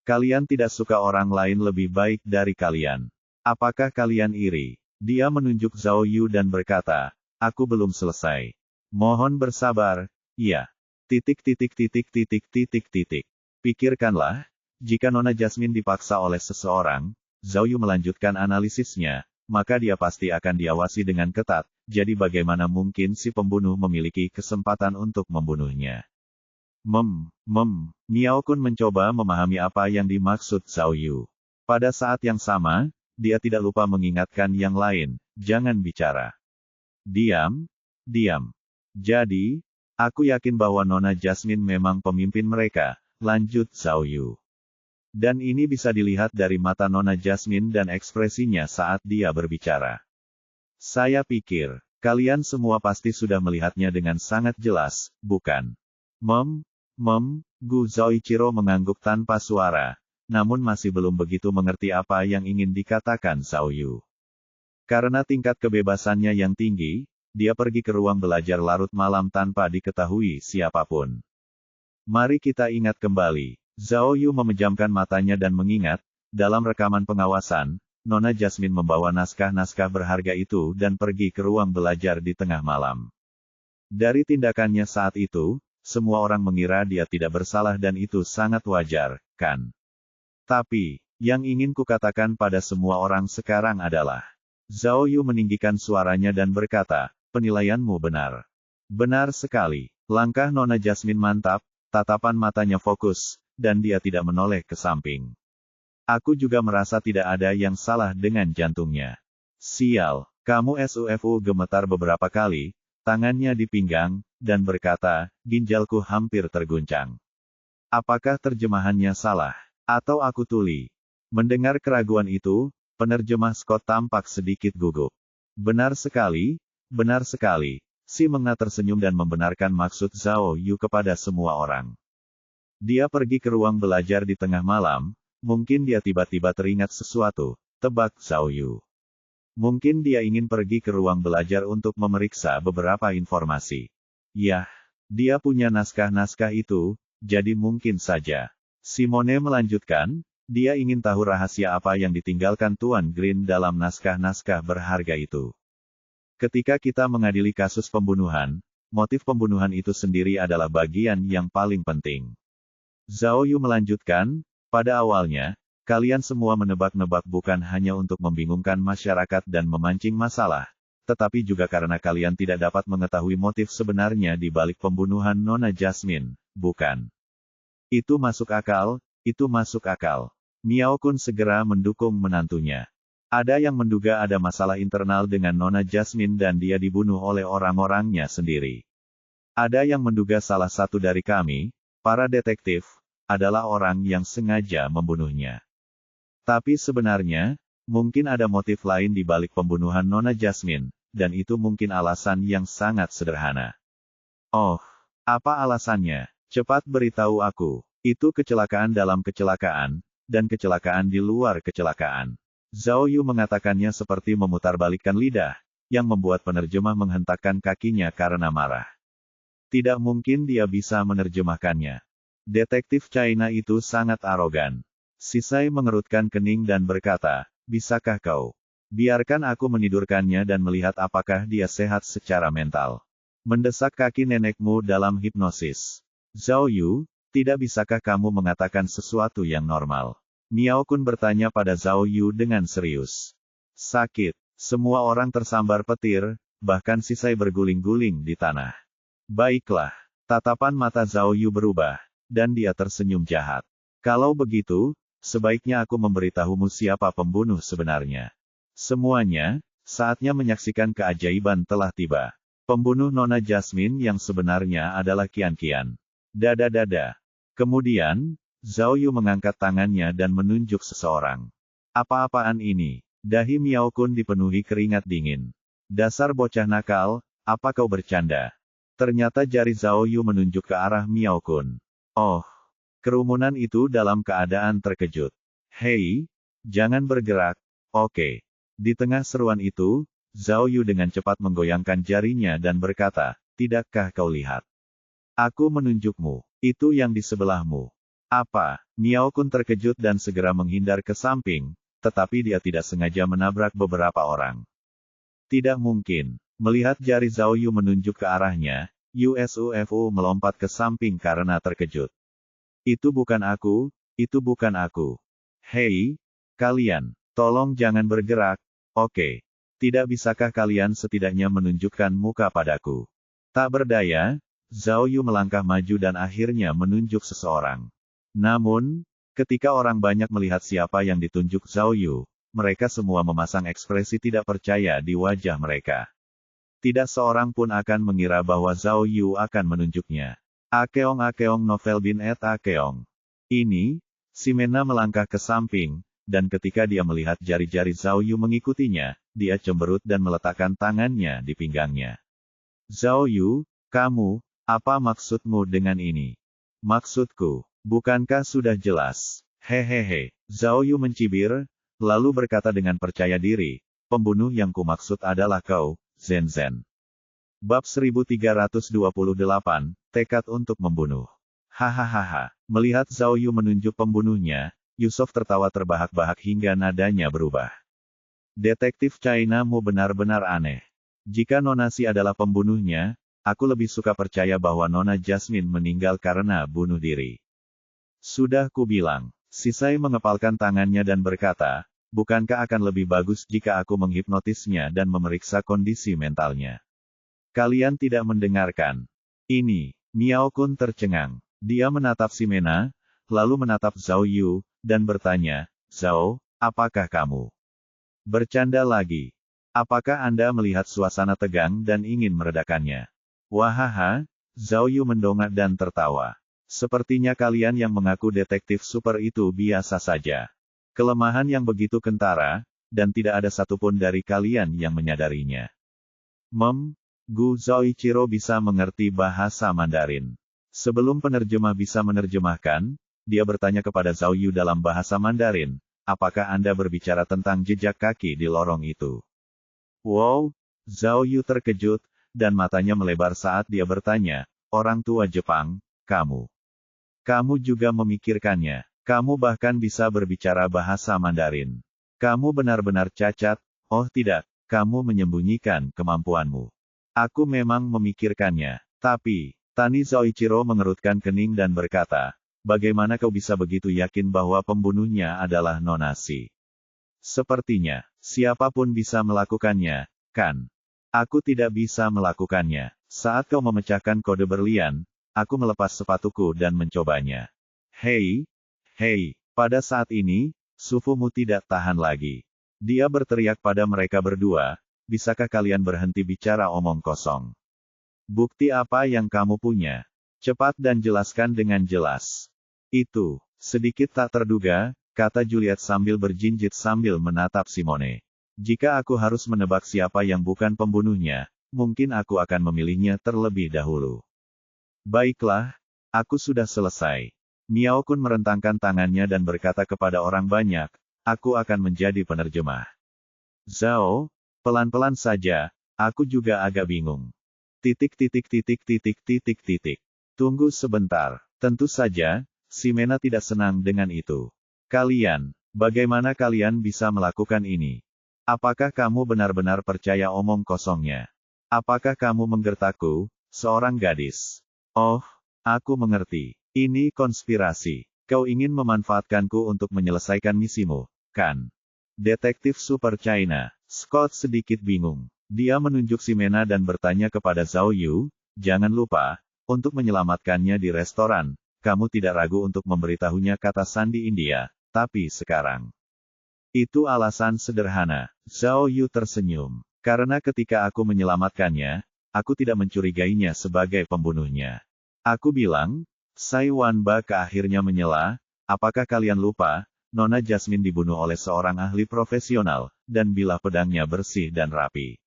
Kalian tidak suka orang lain lebih baik dari kalian. Apakah kalian iri? Dia menunjuk Zhao Yu dan berkata, aku belum selesai. Mohon bersabar, iya. Pikirkanlah, jika Nona Jasmine dipaksa oleh seseorang, Zhao Yu melanjutkan analisisnya, maka dia pasti akan diawasi dengan ketat, jadi bagaimana mungkin si pembunuh memiliki kesempatan untuk membunuhnya? Miao Kun mencoba memahami apa yang dimaksud Zhao Yu. Pada saat yang sama, dia tidak lupa mengingatkan yang lain, jangan bicara. Diam. Jadi, aku yakin bahwa Nona Jasmine memang pemimpin mereka, lanjut Zhao Yu. Dan ini bisa dilihat dari mata Nona Jasmine dan ekspresinya saat dia berbicara. Saya pikir, kalian semua pasti sudah melihatnya dengan sangat jelas, bukan? Gu Zoichiro mengangguk tanpa suara, namun masih belum begitu mengerti apa yang ingin dikatakan Zhao Yu. Karena tingkat kebebasannya yang tinggi, dia pergi ke ruang belajar larut malam tanpa diketahui siapapun. Mari kita ingat kembali. Zhao Yu memejamkan matanya dan mengingat, dalam rekaman pengawasan, Nona Jasmine membawa naskah-naskah berharga itu dan pergi ke ruang belajar di tengah malam. Dari tindakannya saat itu, semua orang mengira dia tidak bersalah dan itu sangat wajar, kan? Tapi, yang ingin kukatakan pada semua orang sekarang adalah, Zhao Yu meninggikan suaranya dan berkata, penilaianmu benar. Benar sekali. Langkah Nona Jasmine mantap, tatapan matanya fokus, dan dia tidak menoleh ke samping. Aku juga merasa tidak ada yang salah dengan jantungnya. Sial, kamu SUFU gemetar beberapa kali, tangannya di pinggang, dan berkata, ginjalku hampir terguncang. Apakah terjemahannya salah? Atau aku tuli? Mendengar keraguan itu, penerjemah Scott tampak sedikit gugup. Benar sekali, si Mengna tersenyum dan membenarkan maksud Zhao Yu kepada semua orang. Dia pergi ke ruang belajar di tengah malam, mungkin dia tiba-tiba teringat sesuatu, tebak Zhao Yu. Mungkin dia ingin pergi ke ruang belajar untuk memeriksa beberapa informasi. Yah, dia punya naskah-naskah itu, jadi mungkin saja. Simone melanjutkan, dia ingin tahu rahasia apa yang ditinggalkan Tuan Green dalam naskah-naskah berharga itu. Ketika kita mengadili kasus pembunuhan, motif pembunuhan itu sendiri adalah bagian yang paling penting. Zhao Yu melanjutkan, pada awalnya, kalian semua menebak-nebak bukan hanya untuk membingungkan masyarakat dan memancing masalah, tetapi juga karena kalian tidak dapat mengetahui motif sebenarnya di balik pembunuhan Nona Jasmine, bukan? Itu masuk akal, Miao Kun segera mendukung menantunya. Ada yang menduga ada masalah internal dengan Nona Jasmine dan dia dibunuh oleh orang-orangnya sendiri. Ada yang menduga salah satu dari kami, para detektif, adalah orang yang sengaja membunuhnya. Tapi sebenarnya, mungkin ada motif lain di balik pembunuhan Nona Jasmine, dan itu mungkin alasan yang sangat sederhana. Oh, apa alasannya? Cepat beritahu aku. Itu kecelakaan dalam kecelakaan, dan kecelakaan di luar kecelakaan. Zhao Yu mengatakannya seperti memutarbalikkan lidah, yang membuat penerjemah menghentakkan kakinya karena marah. Tidak mungkin dia bisa menerjemahkannya. Detektif China itu sangat arogan. Sisai mengerutkan kening dan berkata, bisakah kau? Biarkan aku menidurkannya dan melihat apakah dia sehat secara mental. Mendesak kaki nenekmu dalam hipnosis. Zhao Yu, tidak bisakah kamu mengatakan sesuatu yang normal? Miao Kun bertanya pada Zhao Yu dengan serius. Sakit. Semua orang tersambar petir, bahkan Sisai berguling-guling di tanah. Baiklah. Tatapan mata Zhao Yu berubah, dan dia tersenyum jahat. Kalau begitu, sebaiknya aku memberitahumu siapa pembunuh sebenarnya. Semuanya, saatnya menyaksikan keajaiban telah tiba. Pembunuh Nona Jasmine yang sebenarnya adalah Qian. Dada. Kemudian, Zhao Yu mengangkat tangannya dan menunjuk seseorang. Apa-apaan ini? Dahi Miao Kun dipenuhi keringat dingin. Dasar bocah nakal, apa kau bercanda? Ternyata jari Zhao Yu menunjuk ke arah Miao Kun. Oh, kerumunan itu dalam keadaan terkejut. Hei, jangan bergerak, oke. Di tengah seruan itu, Zhao Yu dengan cepat menggoyangkan jarinya dan berkata, tidakkah kau lihat? Aku menunjukmu, itu yang di sebelahmu. Apa? Miao Kun terkejut dan segera menghindar ke samping, tetapi dia tidak sengaja menabrak beberapa orang. Tidak mungkin. Melihat jari Zhao Yu menunjuk ke arahnya, Usufu melompat ke samping karena terkejut. Itu bukan aku, itu bukan aku. Hei, kalian, tolong jangan bergerak, oke. Tidak bisakah kalian setidaknya menunjukkan muka padaku? Tak berdaya, Zhao Yu melangkah maju dan akhirnya menunjuk seseorang. Namun, ketika orang banyak melihat siapa yang ditunjuk Zhao Yu, mereka semua memasang ekspresi tidak percaya di wajah mereka. Tidak seorang pun akan mengira bahwa Zhao Yu akan menunjuknya. Akeong novel bin et Akeong. Ini, Ximena melangkah ke samping, dan ketika dia melihat jari-jari Zhao Yu mengikutinya, dia cemberut dan meletakkan tangannya di pinggangnya. Zhao Yu, kamu, apa maksudmu dengan ini? Maksudku, bukankah sudah jelas? Hehehe. Zhao Yu mencibir, lalu berkata dengan percaya diri, pembunuh yang kumaksud adalah kau, Zhen Zhen. Bab 1328, tekad untuk membunuh. Hahaha. Melihat Zhao Yu menunjuk pembunuhnya, Yusuf tertawa terbahak-bahak hingga nadanya berubah. Detektif China-mu benar-benar aneh. Jika Nona Si adalah pembunuhnya, aku lebih suka percaya bahwa Nona Jasmine meninggal karena bunuh diri. Sudah kubilang. Sisai mengepalkan tangannya dan berkata, bukankah akan lebih bagus jika aku menghipnotisnya dan memeriksa kondisi mentalnya? Kalian tidak mendengarkan. Ini, Miao Kun tercengang. Dia menatap Ximena, lalu menatap Zhao Yu, dan bertanya, Zhao, apakah kamu bercanda lagi? Apakah Anda melihat suasana tegang dan ingin meredakannya? Wahaha, Zhao Yu mendongak dan tertawa. Sepertinya kalian yang mengaku detektif super itu biasa saja. Kelemahan yang begitu kentara, dan tidak ada satupun dari kalian yang menyadarinya. Gu Zoichiro bisa mengerti bahasa Mandarin. Sebelum penerjemah bisa menerjemahkan, dia bertanya kepada Zhao Yu dalam bahasa Mandarin, apakah Anda berbicara tentang jejak kaki di lorong itu? Wow, Zhao Yu terkejut, dan matanya melebar saat dia bertanya, orang tua Jepang, kamu juga memikirkannya. Kamu bahkan bisa berbicara bahasa Mandarin. Kamu benar-benar cacat, oh tidak, kamu menyembunyikan kemampuanmu. Aku memang memikirkannya. Tapi, Tani Zoichiro mengerutkan kening dan berkata, bagaimana kau bisa begitu yakin bahwa pembunuhnya adalah Nona Si? Sepertinya, siapapun bisa melakukannya, kan? Aku tidak bisa melakukannya. Saat kau memecahkan kode berlian, aku melepas sepatuku dan mencobanya. Hei, pada saat ini, sufumu tidak tahan lagi. Dia berteriak pada mereka berdua, bisakah kalian berhenti bicara omong kosong? Bukti apa yang kamu punya? Cepat dan jelaskan dengan jelas. Itu, sedikit tak terduga, kata Juliet sambil berjinjit sambil menatap Simone. Jika aku harus menebak siapa yang bukan pembunuhnya, mungkin aku akan memilihnya terlebih dahulu. Baiklah, aku sudah selesai. Miao Kun merentangkan tangannya dan berkata kepada orang banyak, aku akan menjadi penerjemah. Zhao, pelan-pelan saja, aku juga agak bingung. Tunggu sebentar. Tentu saja, Ximena tidak senang dengan itu. Kalian, bagaimana kalian bisa melakukan ini? Apakah kamu benar-benar percaya omong kosongnya? Apakah kamu menggertakku, seorang gadis? Oh, aku mengerti. Ini konspirasi. Kau ingin memanfaatkanku untuk menyelesaikan misimu, kan? Detektif Super China, Scott sedikit bingung. Dia menunjuk Ximena dan bertanya kepada Zhao Yu, jangan lupa, untuk menyelamatkannya di restoran, kamu tidak ragu untuk memberitahunya kata sandi India, tapi sekarang. Itu alasan sederhana. Zhao Yu tersenyum. Karena ketika aku menyelamatkannya, aku tidak mencurigainya sebagai pembunuhnya. Aku bilang, Sai Wanba akhirnya menyela, apakah kalian lupa, Nona Jasmine dibunuh oleh seorang ahli profesional, dan bilah pedangnya bersih dan rapi.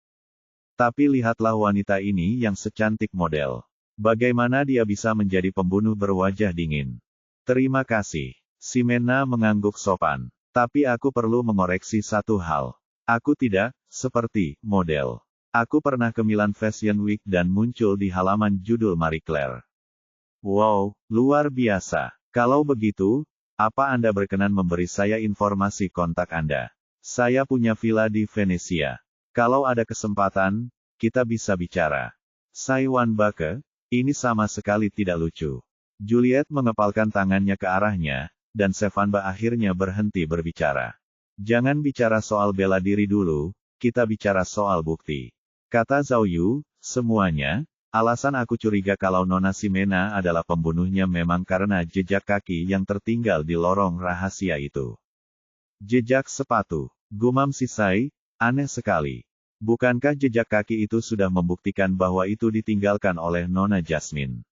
Tapi lihatlah wanita ini yang secantik model. Bagaimana dia bisa menjadi pembunuh berwajah dingin? Terima kasih. Ximena mengangguk sopan. Tapi aku perlu mengoreksi satu hal. Aku tidak, seperti, model. Aku pernah ke Milan Fashion Week dan muncul di halaman judul Marie Claire. Wow, luar biasa. Kalau begitu, apa Anda berkenan memberi saya informasi kontak Anda? Saya punya villa di Venesia. Kalau ada kesempatan, kita bisa bicara. Saiwan Bake, ini sama sekali tidak lucu. Juliet mengepalkan tangannya ke arahnya, dan Sevanba akhirnya berhenti berbicara. Jangan bicara soal bela diri dulu, kita bicara soal bukti. Kata Zhao Yu, semuanya, alasan aku curiga kalau Nona Ximena adalah pembunuhnya memang karena jejak kaki yang tertinggal di lorong rahasia itu. Jejak sepatu, gumam Sisai, aneh sekali. Bukankah jejak kaki itu sudah membuktikan bahwa itu ditinggalkan oleh Nona Jasmine?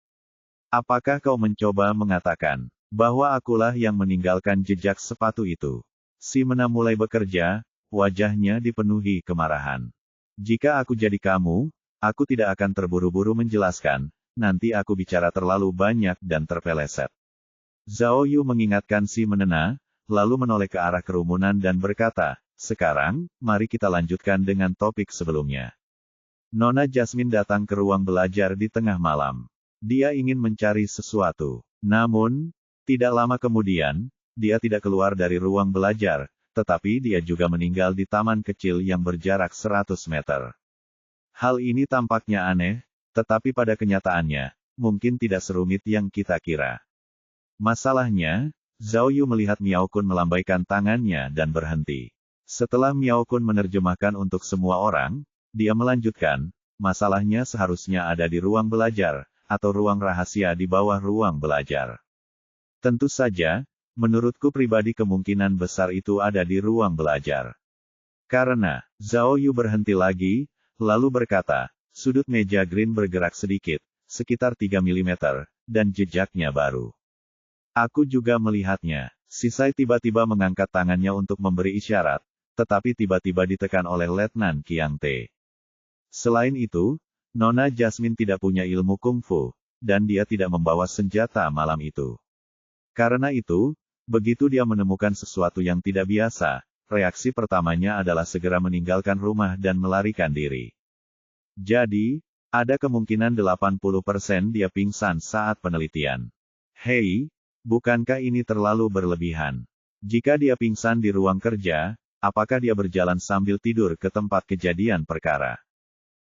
Apakah kau mencoba mengatakan bahwa akulah yang meninggalkan jejak sepatu itu? Ximena mulai bekerja, wajahnya dipenuhi kemarahan. Jika aku jadi kamu, aku tidak akan terburu-buru menjelaskan, nanti aku bicara terlalu banyak dan terpeleset. Zhao Yu mengingatkan Ximena, lalu menoleh ke arah kerumunan dan berkata, sekarang, mari kita lanjutkan dengan topik sebelumnya. Nona Jasmine datang ke ruang belajar di tengah malam. Dia ingin mencari sesuatu. Namun, tidak lama kemudian, dia tidak keluar dari ruang belajar, tetapi dia juga meninggal di taman kecil yang berjarak 100 meter. Hal ini tampaknya aneh, tetapi pada kenyataannya, mungkin tidak serumit yang kita kira. Masalahnya, Zhao Yu melihat Miao Kun melambaikan tangannya dan berhenti. Setelah Miao Kun menerjemahkan untuk semua orang, dia melanjutkan, masalahnya seharusnya ada di ruang belajar, atau ruang rahasia di bawah ruang belajar. Tentu saja, menurutku pribadi kemungkinan besar itu ada di ruang belajar. Karena, Zhao Yu berhenti lagi, lalu berkata, sudut meja green bergerak sedikit, sekitar 3 mm, dan jejaknya baru. Aku juga melihatnya. Sisai tiba-tiba mengangkat tangannya untuk memberi isyarat, tetapi tiba-tiba ditekan oleh Letnan Qiang Te. Selain itu, Nona Jasmine tidak punya ilmu kungfu, dan dia tidak membawa senjata malam itu. Karena itu, begitu dia menemukan sesuatu yang tidak biasa, reaksi pertamanya adalah segera meninggalkan rumah dan melarikan diri. Jadi, ada kemungkinan 80% dia pingsan saat penelitian. Hei, bukankah ini terlalu berlebihan? Jika dia pingsan di ruang kerja, apakah dia berjalan sambil tidur ke tempat kejadian perkara?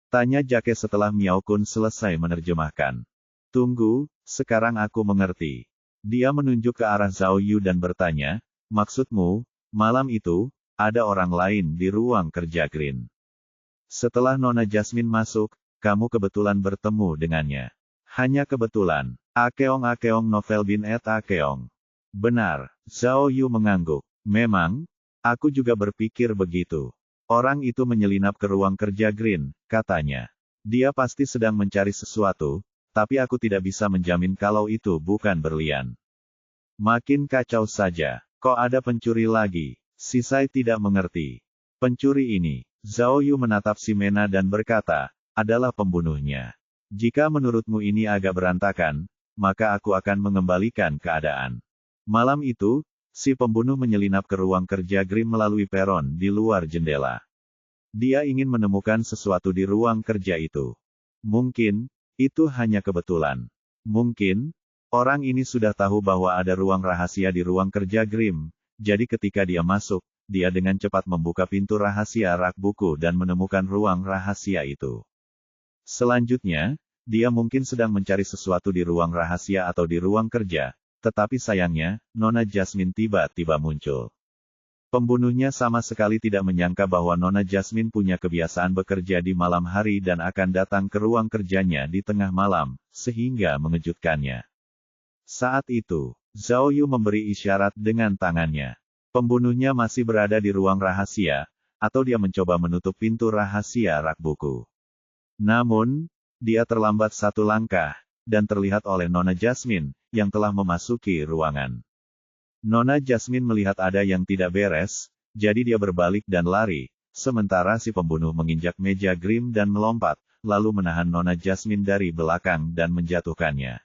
Tanya Jake setelah Miao Kun selesai menerjemahkan. Tunggu, sekarang aku mengerti. Dia menunjuk ke arah Zhao Yu dan bertanya, maksudmu, malam itu, ada orang lain di ruang kerja Green. Setelah Nona Jasmine masuk, kamu kebetulan bertemu dengannya. Hanya kebetulan. Akeong novel bin et Akeong. Benar, Zhao Yu mengangguk. Memang, aku juga berpikir begitu. Orang itu menyelinap ke ruang kerja Green, katanya. Dia pasti sedang mencari sesuatu, tapi aku tidak bisa menjamin kalau itu bukan berlian. Makin kacau saja. Kok ada pencuri lagi? Sisai tidak mengerti. Pencuri ini, Zhao Yu menatap Ximena dan berkata, adalah pembunuhnya. Jika menurutmu ini agak berantakan, maka aku akan mengembalikan keadaan. Malam itu, si pembunuh menyelinap ke ruang kerja Grimm melalui peron di luar jendela. Dia ingin menemukan sesuatu di ruang kerja itu. Mungkin, itu hanya kebetulan. Mungkin, orang ini sudah tahu bahwa ada ruang rahasia di ruang kerja Grimm, jadi ketika dia masuk, dia dengan cepat membuka pintu rahasia rak buku dan menemukan ruang rahasia itu. Selanjutnya, dia mungkin sedang mencari sesuatu di ruang rahasia atau di ruang kerja, tetapi sayangnya, Nona Jasmine tiba-tiba muncul. Pembunuhnya sama sekali tidak menyangka bahwa Nona Jasmine punya kebiasaan bekerja di malam hari dan akan datang ke ruang kerjanya di tengah malam, sehingga mengejutkannya. Saat itu, Zhao Yu memberi isyarat dengan tangannya. Pembunuhnya masih berada di ruang rahasia, atau dia mencoba menutup pintu rahasia rak buku. Namun, dia terlambat satu langkah, dan terlihat oleh Nona Jasmine, yang telah memasuki ruangan. Nona Jasmine melihat ada yang tidak beres, jadi dia berbalik dan lari, sementara si pembunuh menginjak meja Grimm dan melompat, lalu menahan Nona Jasmine dari belakang dan menjatuhkannya.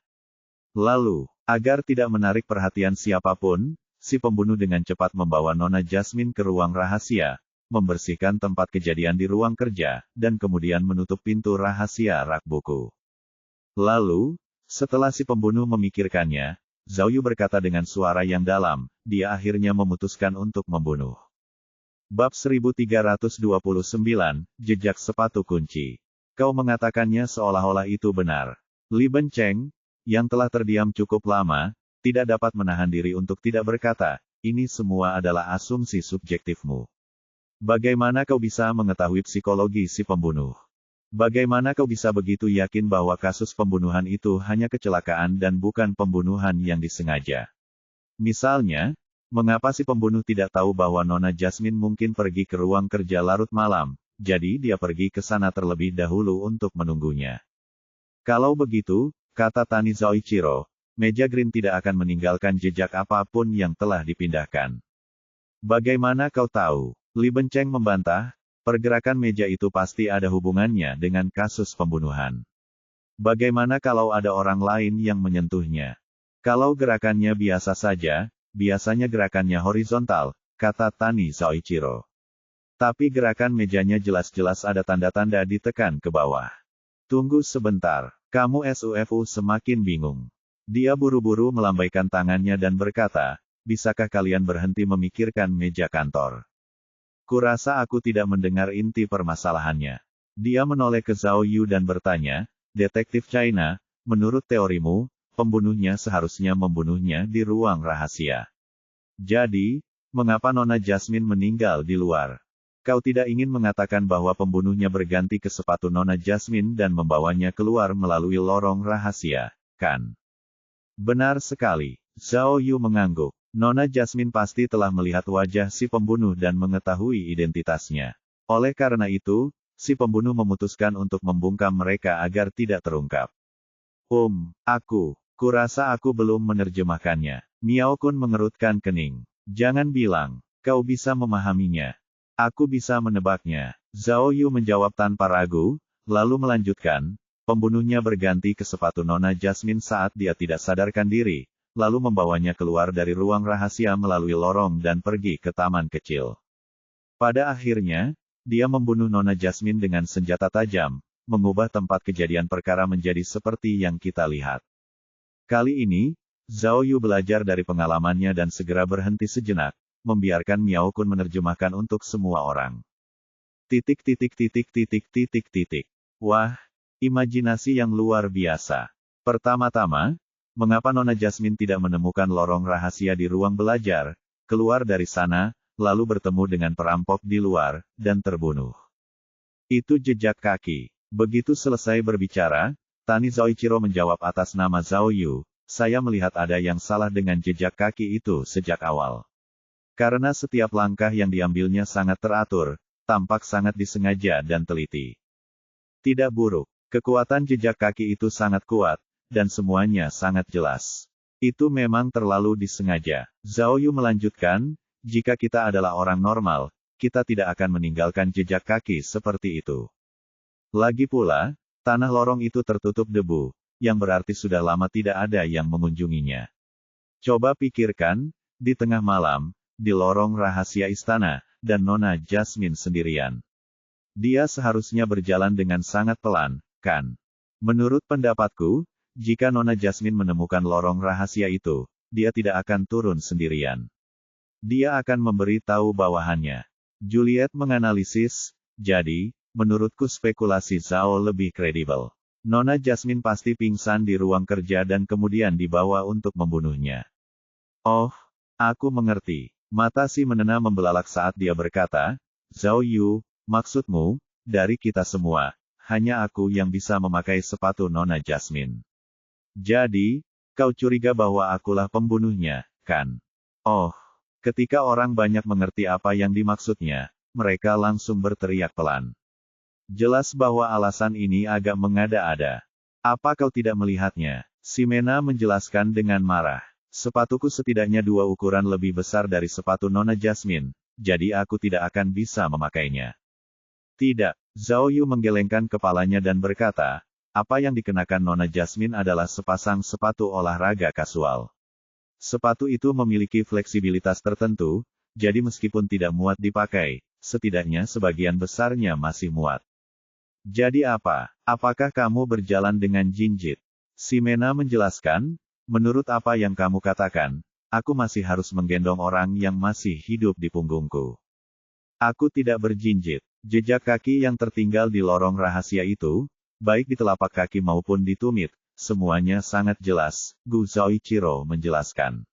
Lalu, agar tidak menarik perhatian siapapun, si pembunuh dengan cepat membawa Nona Jasmine ke ruang rahasia, membersihkan tempat kejadian di ruang kerja, dan kemudian menutup pintu rahasia rak buku. Lalu, setelah si pembunuh memikirkannya, Zhao Yu berkata dengan suara yang dalam, dia akhirnya memutuskan untuk membunuh. Bab 1329, Jejak Sepatu Kunci. Kau mengatakannya seolah-olah itu benar. Li Bencheng, yang telah terdiam cukup lama, tidak dapat menahan diri untuk tidak berkata, ini semua adalah asumsi subjektifmu. Bagaimana kau bisa mengetahui psikologi si pembunuh? Bagaimana kau bisa begitu yakin bahwa kasus pembunuhan itu hanya kecelakaan dan bukan pembunuhan yang disengaja? Misalnya, mengapa si pembunuh tidak tahu bahwa Nona Jasmine mungkin pergi ke ruang kerja larut malam, jadi dia pergi ke sana terlebih dahulu untuk menunggunya? Kalau begitu, kata Tani Zoichiro, meja green tidak akan meninggalkan jejak apapun yang telah dipindahkan. Bagaimana kau tahu? Li Bencheng membantah, pergerakan meja itu pasti ada hubungannya dengan kasus pembunuhan. Bagaimana kalau ada orang lain yang menyentuhnya? Kalau gerakannya biasa saja, biasanya gerakannya horizontal, kata Tani Zoichiro. Tapi gerakan mejanya jelas-jelas ada tanda-tanda ditekan ke bawah. Tunggu sebentar, kamu SUFU semakin bingung. Dia buru-buru melambaikan tangannya dan berkata, bisakah kalian berhenti memikirkan meja kantor? Kurasa aku tidak mendengar inti permasalahannya. Dia menoleh ke Zhao Yu dan bertanya, Detektif China, menurut teorimu, pembunuhnya seharusnya membunuhnya di ruang rahasia. Jadi, mengapa Nona Jasmine meninggal di luar? Kau tidak ingin mengatakan bahwa pembunuhnya berganti ke sepatu Nona Jasmine dan membawanya keluar melalui lorong rahasia, kan? Benar sekali. Zhao Yu mengangguk. Nona Jasmine pasti telah melihat wajah si pembunuh dan mengetahui identitasnya. Oleh karena itu, si pembunuh memutuskan untuk membungkam mereka agar tidak terungkap. Kurasa aku belum menerjemahkannya. Miao Kun mengerutkan kening. Jangan bilang, kau bisa memahaminya. Aku bisa menebaknya. Zhao Yu menjawab tanpa ragu, lalu melanjutkan, pembunuhnya berganti ke sepatu Nona Jasmine saat dia tidak sadarkan diri, lalu membawanya keluar dari ruang rahasia melalui lorong dan pergi ke taman kecil. Pada akhirnya, dia membunuh Nona Jasmine dengan senjata tajam, mengubah tempat kejadian perkara menjadi seperti yang kita lihat. Kali ini, Zhao Yu belajar dari pengalamannya dan segera berhenti sejenak, membiarkan Miao Kun menerjemahkan untuk semua orang. Wah, imajinasi yang luar biasa. Pertama-tama, mengapa Nona Jasmine tidak menemukan lorong rahasia di ruang belajar, keluar dari sana, lalu bertemu dengan perampok di luar, dan terbunuh? Itu jejak kaki. Begitu selesai berbicara, Tani Zoichiro menjawab atas nama Zhao Yu, saya melihat ada yang salah dengan jejak kaki itu sejak awal. Karena setiap langkah yang diambilnya sangat teratur, tampak sangat disengaja dan teliti. Tidak buruk, kekuatan jejak kaki itu sangat kuat, dan semuanya sangat jelas. Itu memang terlalu disengaja. Zhao Yu melanjutkan, jika kita adalah orang normal, kita tidak akan meninggalkan jejak kaki seperti itu. Lagi pula, tanah lorong itu tertutup debu, yang berarti sudah lama tidak ada yang mengunjunginya. Coba pikirkan, di tengah malam, di lorong rahasia istana, dan Nona Jasmine sendirian. Dia seharusnya berjalan dengan sangat pelan, kan? Menurut pendapatku, jika Nona Jasmine menemukan lorong rahasia itu, dia tidak akan turun sendirian. Dia akan memberi tahu bawahannya. Juliet menganalisis, jadi, menurutku spekulasi Zhao lebih kredibel. Nona Jasmine pasti pingsan di ruang kerja dan kemudian dibawa untuk membunuhnya. Oh, aku mengerti. Mata si menena membelalak saat dia berkata, Zhao Yu, maksudmu, dari kita semua, hanya aku yang bisa memakai sepatu Nona Jasmine. Jadi, kau curiga bahwa akulah pembunuhnya, kan? Oh, ketika orang banyak mengerti apa yang dimaksudnya, mereka langsung berteriak pelan. Jelas bahwa alasan ini agak mengada-ada. Apa kau tidak melihatnya? Si Mena menjelaskan dengan marah. Sepatuku setidaknya 2 ukuran lebih besar dari sepatu Nona Jasmine, jadi aku tidak akan bisa memakainya. Tidak. Zhao Yu menggelengkan kepalanya dan berkata, apa yang dikenakan Nona Jasmine adalah sepasang sepatu olahraga kasual. Sepatu itu memiliki fleksibilitas tertentu, jadi meskipun tidak muat dipakai, setidaknya sebagian besarnya masih muat. Jadi apa? Apakah kamu berjalan dengan jinjit? Ximena menjelaskan, menurut apa yang kamu katakan, aku masih harus menggendong orang yang masih hidup di punggungku. Aku tidak berjinjit. Jejak kaki yang tertinggal di lorong rahasia itu, baik di telapak kaki maupun di tumit, semuanya sangat jelas, Gu Zhaoichiro menjelaskan.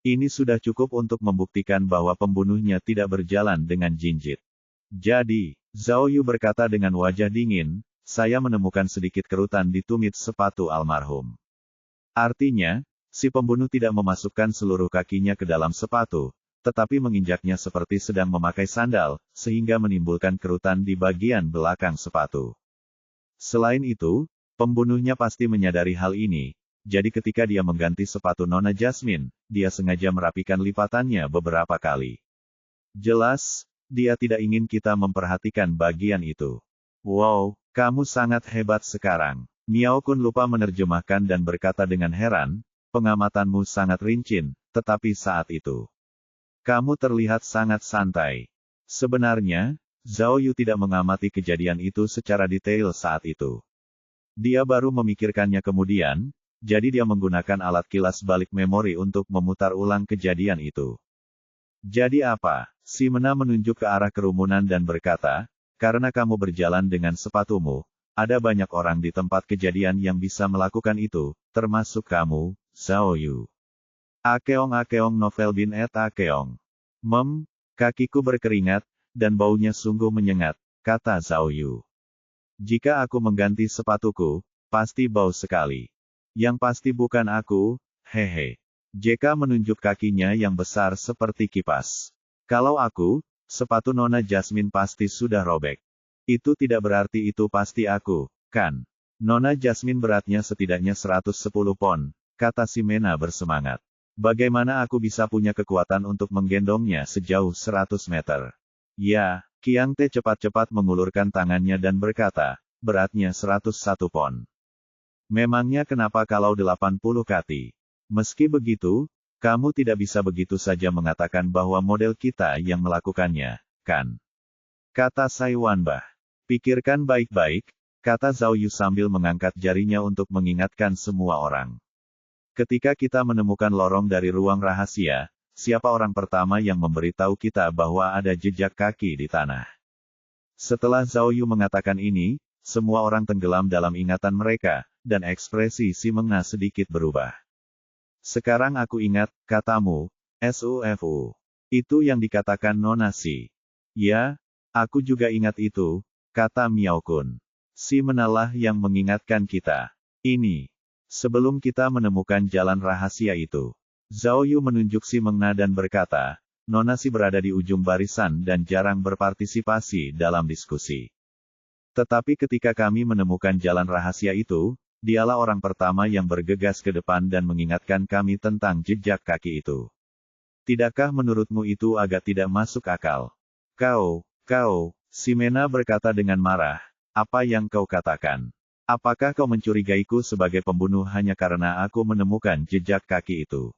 Ini sudah cukup untuk membuktikan bahwa pembunuhnya tidak berjalan dengan jinjit. Jadi, Zhao Yu berkata dengan wajah dingin, saya menemukan sedikit kerutan di tumit sepatu almarhum. Artinya, si pembunuh tidak memasukkan seluruh kakinya ke dalam sepatu, tetapi menginjaknya seperti sedang memakai sandal, sehingga menimbulkan kerutan di bagian belakang sepatu. Selain itu, pembunuhnya pasti menyadari hal ini, jadi ketika dia mengganti sepatu Nona Jasmine, dia sengaja merapikan lipatannya beberapa kali. Jelas, dia tidak ingin kita memperhatikan bagian itu. Wow, kamu sangat hebat sekarang. Miao Kun lupa menerjemahkan dan berkata dengan heran, pengamatanmu sangat rinci, tetapi saat itu kamu terlihat sangat santai. Sebenarnya, Zhao Yu tidak mengamati kejadian itu secara detail saat itu. Dia baru memikirkannya kemudian, jadi dia menggunakan alat kilas balik memori untuk memutar ulang kejadian itu. Jadi apa? Ximena menunjuk ke arah kerumunan dan berkata, karena kamu berjalan dengan sepatumu, ada banyak orang di tempat kejadian yang bisa melakukan itu, termasuk kamu, Zhao Yu. Akeong novel bin et akeong. Kakiku berkeringat, dan baunya sungguh menyengat, kata Zhao Yu. Jika aku mengganti sepatuku, pasti bau sekali. Yang pasti bukan aku, hehe. JK menunjuk kakinya yang besar seperti kipas. Kalau aku, sepatu Nona Jasmine pasti sudah robek. Itu tidak berarti itu pasti aku, kan? Nona Jasmine beratnya setidaknya 110 pon, kata Ximena bersemangat. Bagaimana aku bisa punya kekuatan untuk menggendongnya sejauh 100 meter? Ya, Qiang Te cepat-cepat mengulurkan tangannya dan berkata, beratnya 101 pon. Memangnya kenapa kalau 80 kati? Meski begitu, kamu tidak bisa begitu saja mengatakan bahwa model kita yang melakukannya, kan? Kata Sai Wanbah. Pikirkan baik-baik, kata Zhao Yu sambil mengangkat jarinya untuk mengingatkan semua orang. Ketika kita menemukan lorong dari ruang rahasia, siapa orang pertama yang memberitahu kita bahwa ada jejak kaki di tanah? Setelah Zhao Yu mengatakan ini, semua orang tenggelam dalam ingatan mereka, dan ekspresi Ximena sedikit berubah. Sekarang aku ingat, katamu, SUFU. Itu yang dikatakan Nona Si. Ya, aku juga ingat itu, kata Miao Kun. Ximena lah yang mengingatkan kita. Ini. Sebelum kita menemukan jalan rahasia itu. Zhao Yu menunjuk Ximena dan berkata, Nona Si berada di ujung barisan dan jarang berpartisipasi dalam diskusi. Tetapi ketika kami menemukan jalan rahasia itu, dialah orang pertama yang bergegas ke depan dan mengingatkan kami tentang jejak kaki itu. Tidakkah menurutmu itu agak tidak masuk akal? Kau, Ximena berkata dengan marah, apa yang kau katakan? Apakah kau mencurigaiku sebagai pembunuh hanya karena aku menemukan jejak kaki itu?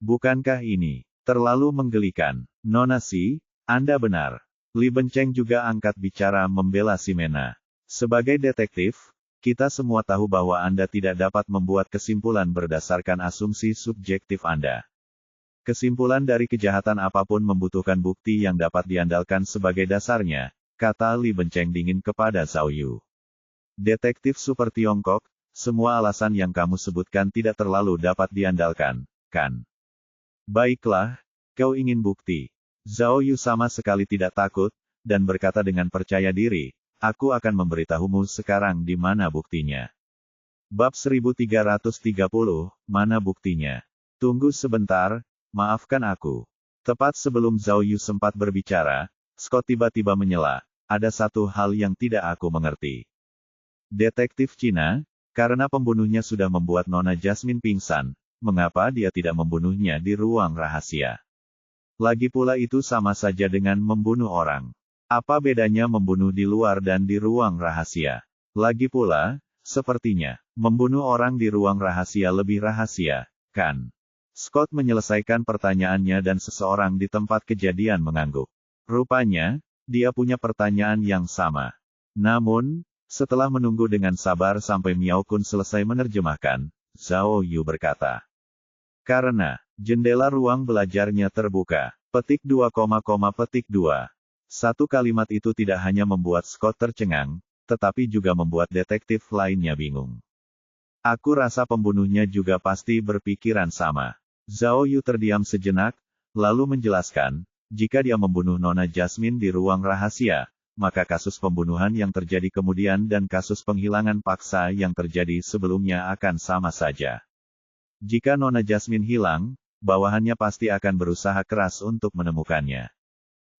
Bukankah ini terlalu menggelikan? Nona Si, Anda benar. Li Benceng juga angkat bicara membela Ximena. Sebagai detektif, kita semua tahu bahwa Anda tidak dapat membuat kesimpulan berdasarkan asumsi subjektif Anda. Kesimpulan dari kejahatan apapun membutuhkan bukti yang dapat diandalkan sebagai dasarnya, kata Li Benceng dingin kepada Zhao Yu. Detektif Super Tiongkok, semua alasan yang kamu sebutkan tidak terlalu dapat diandalkan, kan? Baiklah, kau ingin bukti. Zhao Yu sama sekali tidak takut, dan berkata dengan percaya diri, aku akan memberitahumu sekarang di mana buktinya. Bab 1330, mana buktinya? Tunggu sebentar, maafkan aku. Tepat sebelum Zhao Yu sempat berbicara, Scott tiba-tiba menyela, ada satu hal yang tidak aku mengerti. Detektif Cina, karena pembunuhnya sudah membuat Nona Jasmine pingsan, mengapa dia tidak membunuhnya di ruang rahasia? Lagi pula itu sama saja dengan membunuh orang. Apa bedanya membunuh di luar dan di ruang rahasia? Lagi pula, sepertinya, membunuh orang di ruang rahasia lebih rahasia, kan? Scott menyelesaikan pertanyaannya dan seseorang di tempat kejadian mengangguk. Rupanya, dia punya pertanyaan yang sama. Namun, setelah menunggu dengan sabar sampai Miao Kun selesai menerjemahkan, Zhao Yu berkata, karena jendela ruang belajarnya terbuka. Petik 2, petik 2. Satu kalimat itu tidak hanya membuat Scott tercengang, tetapi juga membuat detektif lainnya bingung. Aku rasa pembunuhnya juga pasti berpikiran sama. Zhao Yu terdiam sejenak, lalu menjelaskan, jika dia membunuh Nona Jasmine di ruang rahasia, maka kasus pembunuhan yang terjadi kemudian dan kasus penghilangan paksa yang terjadi sebelumnya akan sama saja. Jika Nona Jasmine hilang, bawahannya pasti akan berusaha keras untuk menemukannya.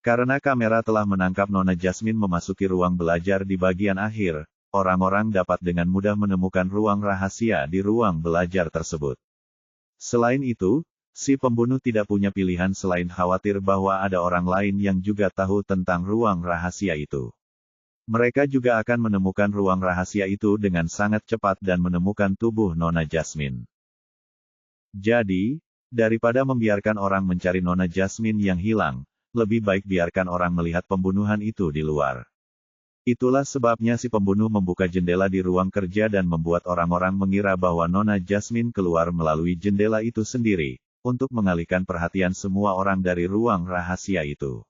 Karena kamera telah menangkap Nona Jasmine memasuki ruang belajar di bagian akhir, orang-orang dapat dengan mudah menemukan ruang rahasia di ruang belajar tersebut. Selain itu, si pembunuh tidak punya pilihan selain khawatir bahwa ada orang lain yang juga tahu tentang ruang rahasia itu. Mereka juga akan menemukan ruang rahasia itu dengan sangat cepat dan menemukan tubuh Nona Jasmine. Jadi, daripada membiarkan orang mencari Nona Jasmine yang hilang, lebih baik biarkan orang melihat pembunuhan itu di luar. Itulah sebabnya si pembunuh membuka jendela di ruang kerja dan membuat orang-orang mengira bahwa Nona Jasmine keluar melalui jendela itu sendiri, untuk mengalihkan perhatian semua orang dari ruang rahasia itu.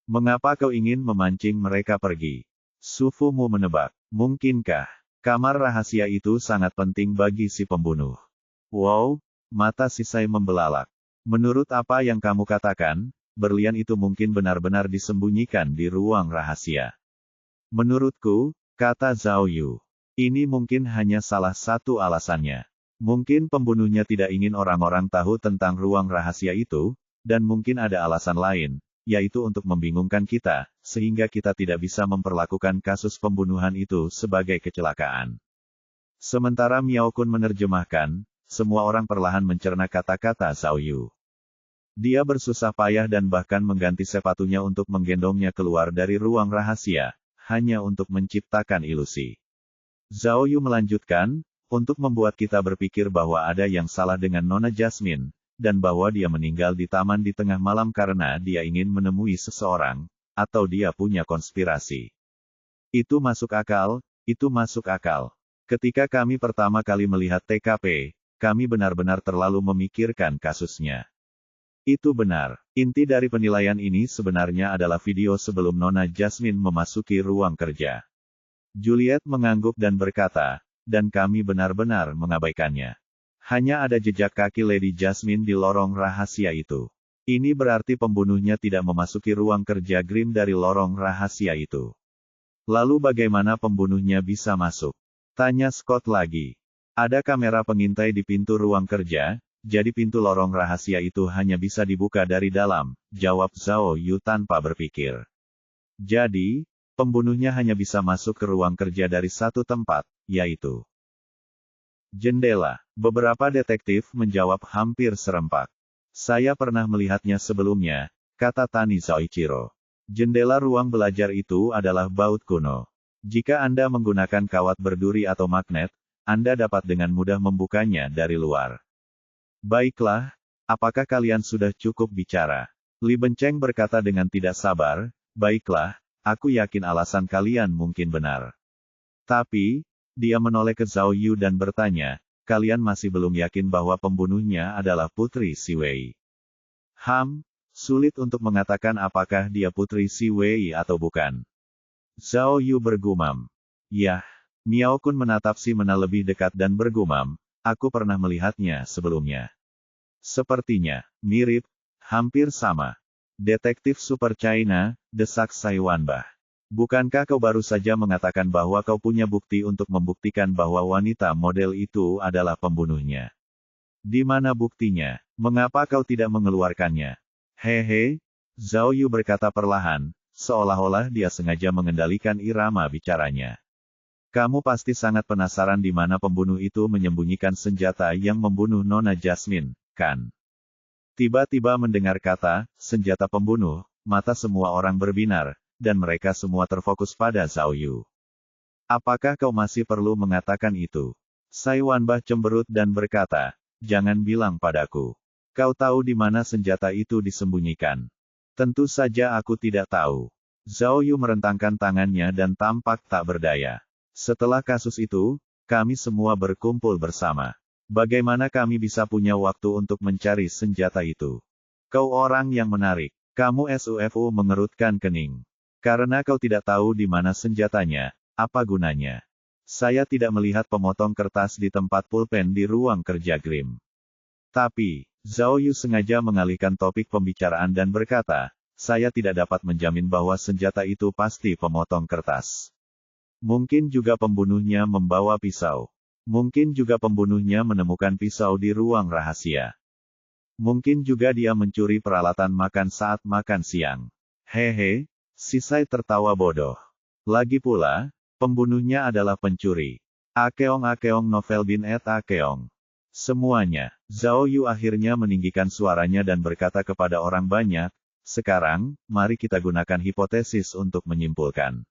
Mengapa kau ingin memancing mereka pergi? Sufumu menebak, mungkinkah kamar rahasia itu sangat penting bagi si pembunuh? Wow, mata Sisai membelalak. Menurut apa yang kamu katakan, berlian itu mungkin benar-benar disembunyikan di ruang rahasia. Menurutku, kata Zhao Yu, ini mungkin hanya salah satu alasannya. Mungkin pembunuhnya tidak ingin orang-orang tahu tentang ruang rahasia itu, dan mungkin ada alasan lain, yaitu untuk membingungkan kita, sehingga kita tidak bisa memperlakukan kasus pembunuhan itu sebagai kecelakaan. Sementara Miao Kun menerjemahkan, semua orang perlahan mencerna kata-kata Zhao Yu. Dia bersusah payah dan bahkan mengganti sepatunya untuk menggendongnya keluar dari ruang rahasia, hanya untuk menciptakan ilusi. Zhao Yu melanjutkan, untuk membuat kita berpikir bahwa ada yang salah dengan Nona Jasmine, dan bahwa dia meninggal di taman di tengah malam karena dia ingin menemui seseorang, atau dia punya konspirasi. Itu masuk akal, itu masuk akal. Ketika kami pertama kali melihat TKP, kami benar-benar terlalu memikirkan kasusnya. Itu benar. Inti dari penilaian ini sebenarnya adalah video sebelum Nona Jasmine memasuki ruang kerja. Juliet mengangguk dan berkata, dan kami benar-benar mengabaikannya. Hanya ada jejak kaki Lady Jasmine di lorong rahasia itu. Ini berarti pembunuhnya tidak memasuki ruang kerja Grimm dari lorong rahasia itu. Lalu bagaimana pembunuhnya bisa masuk? Tanya Scott lagi. Ada kamera pengintai di pintu ruang kerja, jadi pintu lorong rahasia itu hanya bisa dibuka dari dalam, jawab Zhao Yu tanpa berpikir. Jadi, pembunuhnya hanya bisa masuk ke ruang kerja dari satu tempat, yaitu jendela. Beberapa detektif menjawab hampir serempak. Saya pernah melihatnya sebelumnya, kata Tani Zoichiro. Jendela ruang belajar itu adalah baut kuno. Jika Anda menggunakan kawat berduri atau magnet, Anda dapat dengan mudah membukanya dari luar. Baiklah, apakah kalian sudah cukup bicara? Li Benceng berkata dengan tidak sabar, baiklah, aku yakin alasan kalian mungkin benar. Tapi, dia menoleh ke Zhao Yu dan bertanya, kalian masih belum yakin bahwa pembunuhnya adalah Putri Si Wei? Sulit untuk mengatakan apakah dia Putri Si Wei atau bukan. Zhao Yu bergumam. Yah. Miao Kun menatap si Mena lebih dekat dan bergumam, aku pernah melihatnya sebelumnya. Sepertinya, mirip, hampir sama. Detektif Super China, desak Saiwanbah. Bukankah kau baru saja mengatakan bahwa kau punya bukti untuk membuktikan bahwa wanita model itu adalah pembunuhnya? Di mana buktinya? Mengapa kau tidak mengeluarkannya? Hehe, Zhao Yu berkata perlahan, seolah-olah dia sengaja mengendalikan irama bicaranya. Kamu pasti sangat penasaran di mana pembunuh itu menyembunyikan senjata yang membunuh Nona Jasmine, kan? Tiba-tiba mendengar kata, senjata pembunuh, mata semua orang berbinar, dan mereka semua terfokus pada Zhao Yu. Apakah kau masih perlu mengatakan itu? Sai Wanbah cemberut dan berkata, jangan bilang padaku. Kau tahu di mana senjata itu disembunyikan? Tentu saja aku tidak tahu. Zhao Yu merentangkan tangannya dan tampak tak berdaya. Setelah kasus itu, kami semua berkumpul bersama. Bagaimana kami bisa punya waktu untuk mencari senjata itu? Kau orang yang menarik. Kamu SUFU mengerutkan kening. Karena kau tidak tahu di mana senjatanya, apa gunanya? Saya tidak melihat pemotong kertas di tempat pulpen di ruang kerja Grim. Tapi, Zhao Yu sengaja mengalihkan topik pembicaraan dan berkata, saya tidak dapat menjamin bahwa senjata itu pasti pemotong kertas. Mungkin juga pembunuhnya membawa pisau. Mungkin juga pembunuhnya menemukan pisau di ruang rahasia. Mungkin juga dia mencuri peralatan makan saat makan siang. Hehe, si Sai tertawa bodoh. Lagi pula, pembunuhnya adalah pencuri. Akeong novel bin et Akeong. Semuanya. Zhao Yu akhirnya meninggikan suaranya dan berkata kepada orang banyak, sekarang, mari kita gunakan hipotesis untuk menyimpulkan.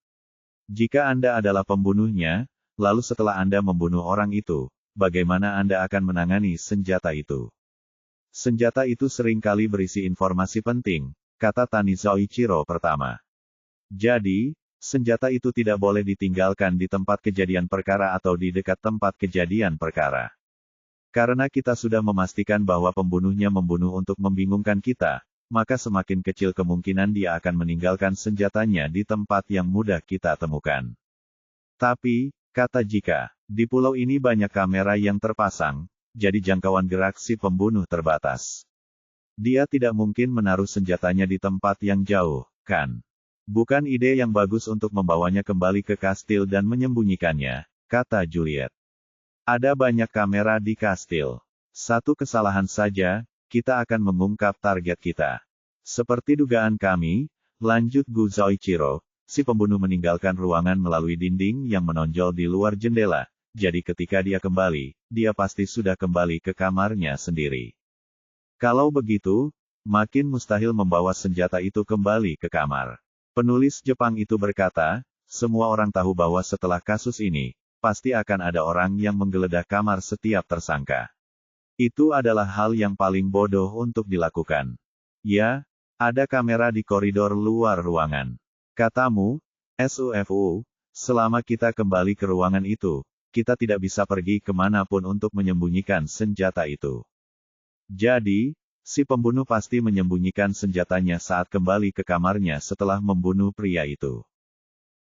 Jika Anda adalah pembunuhnya, lalu setelah Anda membunuh orang itu, bagaimana Anda akan menangani senjata itu? Senjata itu seringkali berisi informasi penting, kata Tani Zoichiro pertama. Jadi, senjata itu tidak boleh ditinggalkan di tempat kejadian perkara atau di dekat tempat kejadian perkara. Karena kita sudah memastikan bahwa pembunuhnya membunuh untuk membingungkan kita, maka semakin kecil kemungkinan dia akan meninggalkan senjatanya di tempat yang mudah kita temukan. Tapi, kata Jika, di pulau ini banyak kamera yang terpasang, jadi jangkauan gerak si pembunuh terbatas. Dia tidak mungkin menaruh senjatanya di tempat yang jauh, kan? Bukan ide yang bagus untuk membawanya kembali ke kastil dan menyembunyikannya, kata Juliet. Ada banyak kamera di kastil. Satu kesalahan saja, kita akan mengungkap target kita. Seperti dugaan kami, lanjut Gu Zoichiro, si pembunuh meninggalkan ruangan melalui dinding yang menonjol di luar jendela, jadi ketika dia kembali, dia pasti sudah kembali ke kamarnya sendiri. Kalau begitu, makin mustahil membawa senjata itu kembali ke kamar. Penulis Jepang itu berkata, semua orang tahu bahwa setelah kasus ini, pasti akan ada orang yang menggeledah kamar setiap tersangka. Itu adalah hal yang paling bodoh untuk dilakukan. Ya, ada kamera di koridor luar ruangan. Katamu, SUFU, selama kita kembali ke ruangan itu, kita tidak bisa pergi kemanapun untuk menyembunyikan senjata itu. Jadi, si pembunuh pasti menyembunyikan senjatanya saat kembali ke kamarnya setelah membunuh pria itu.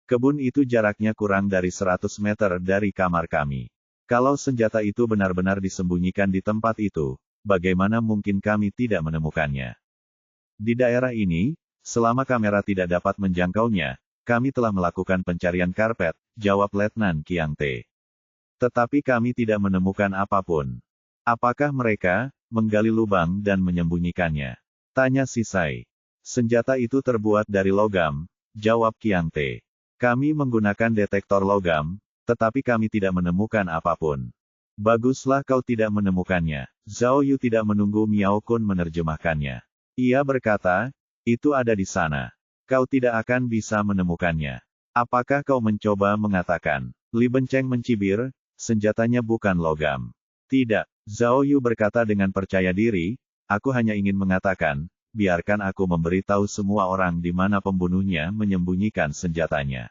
Kebun itu jaraknya kurang dari 100 meter dari kamar kami. Kalau senjata itu benar-benar disembunyikan di tempat itu, bagaimana mungkin kami tidak menemukannya? Di daerah ini, selama kamera tidak dapat menjangkaunya, kami telah melakukan pencarian karpet, jawab Letnan Kiang Te. Tetapi kami tidak menemukan apapun. Apakah mereka menggali lubang dan menyembunyikannya? Tanya si Sai. Senjata itu terbuat dari logam, jawab Kiang Te. Kami menggunakan detektor logam, tetapi kami tidak menemukan apapun. Baguslah kau tidak menemukannya. Zhao Yu tidak menunggu Miao Kun menerjemahkannya. Ia berkata, itu ada di sana. Kau tidak akan bisa menemukannya. Apakah kau mencoba mengatakan? Li Benceng mencibir, senjatanya bukan logam. Tidak, Zhao Yu berkata dengan percaya diri, aku hanya ingin mengatakan, biarkan aku memberitahu semua orang di mana pembunuhnya menyembunyikan senjatanya.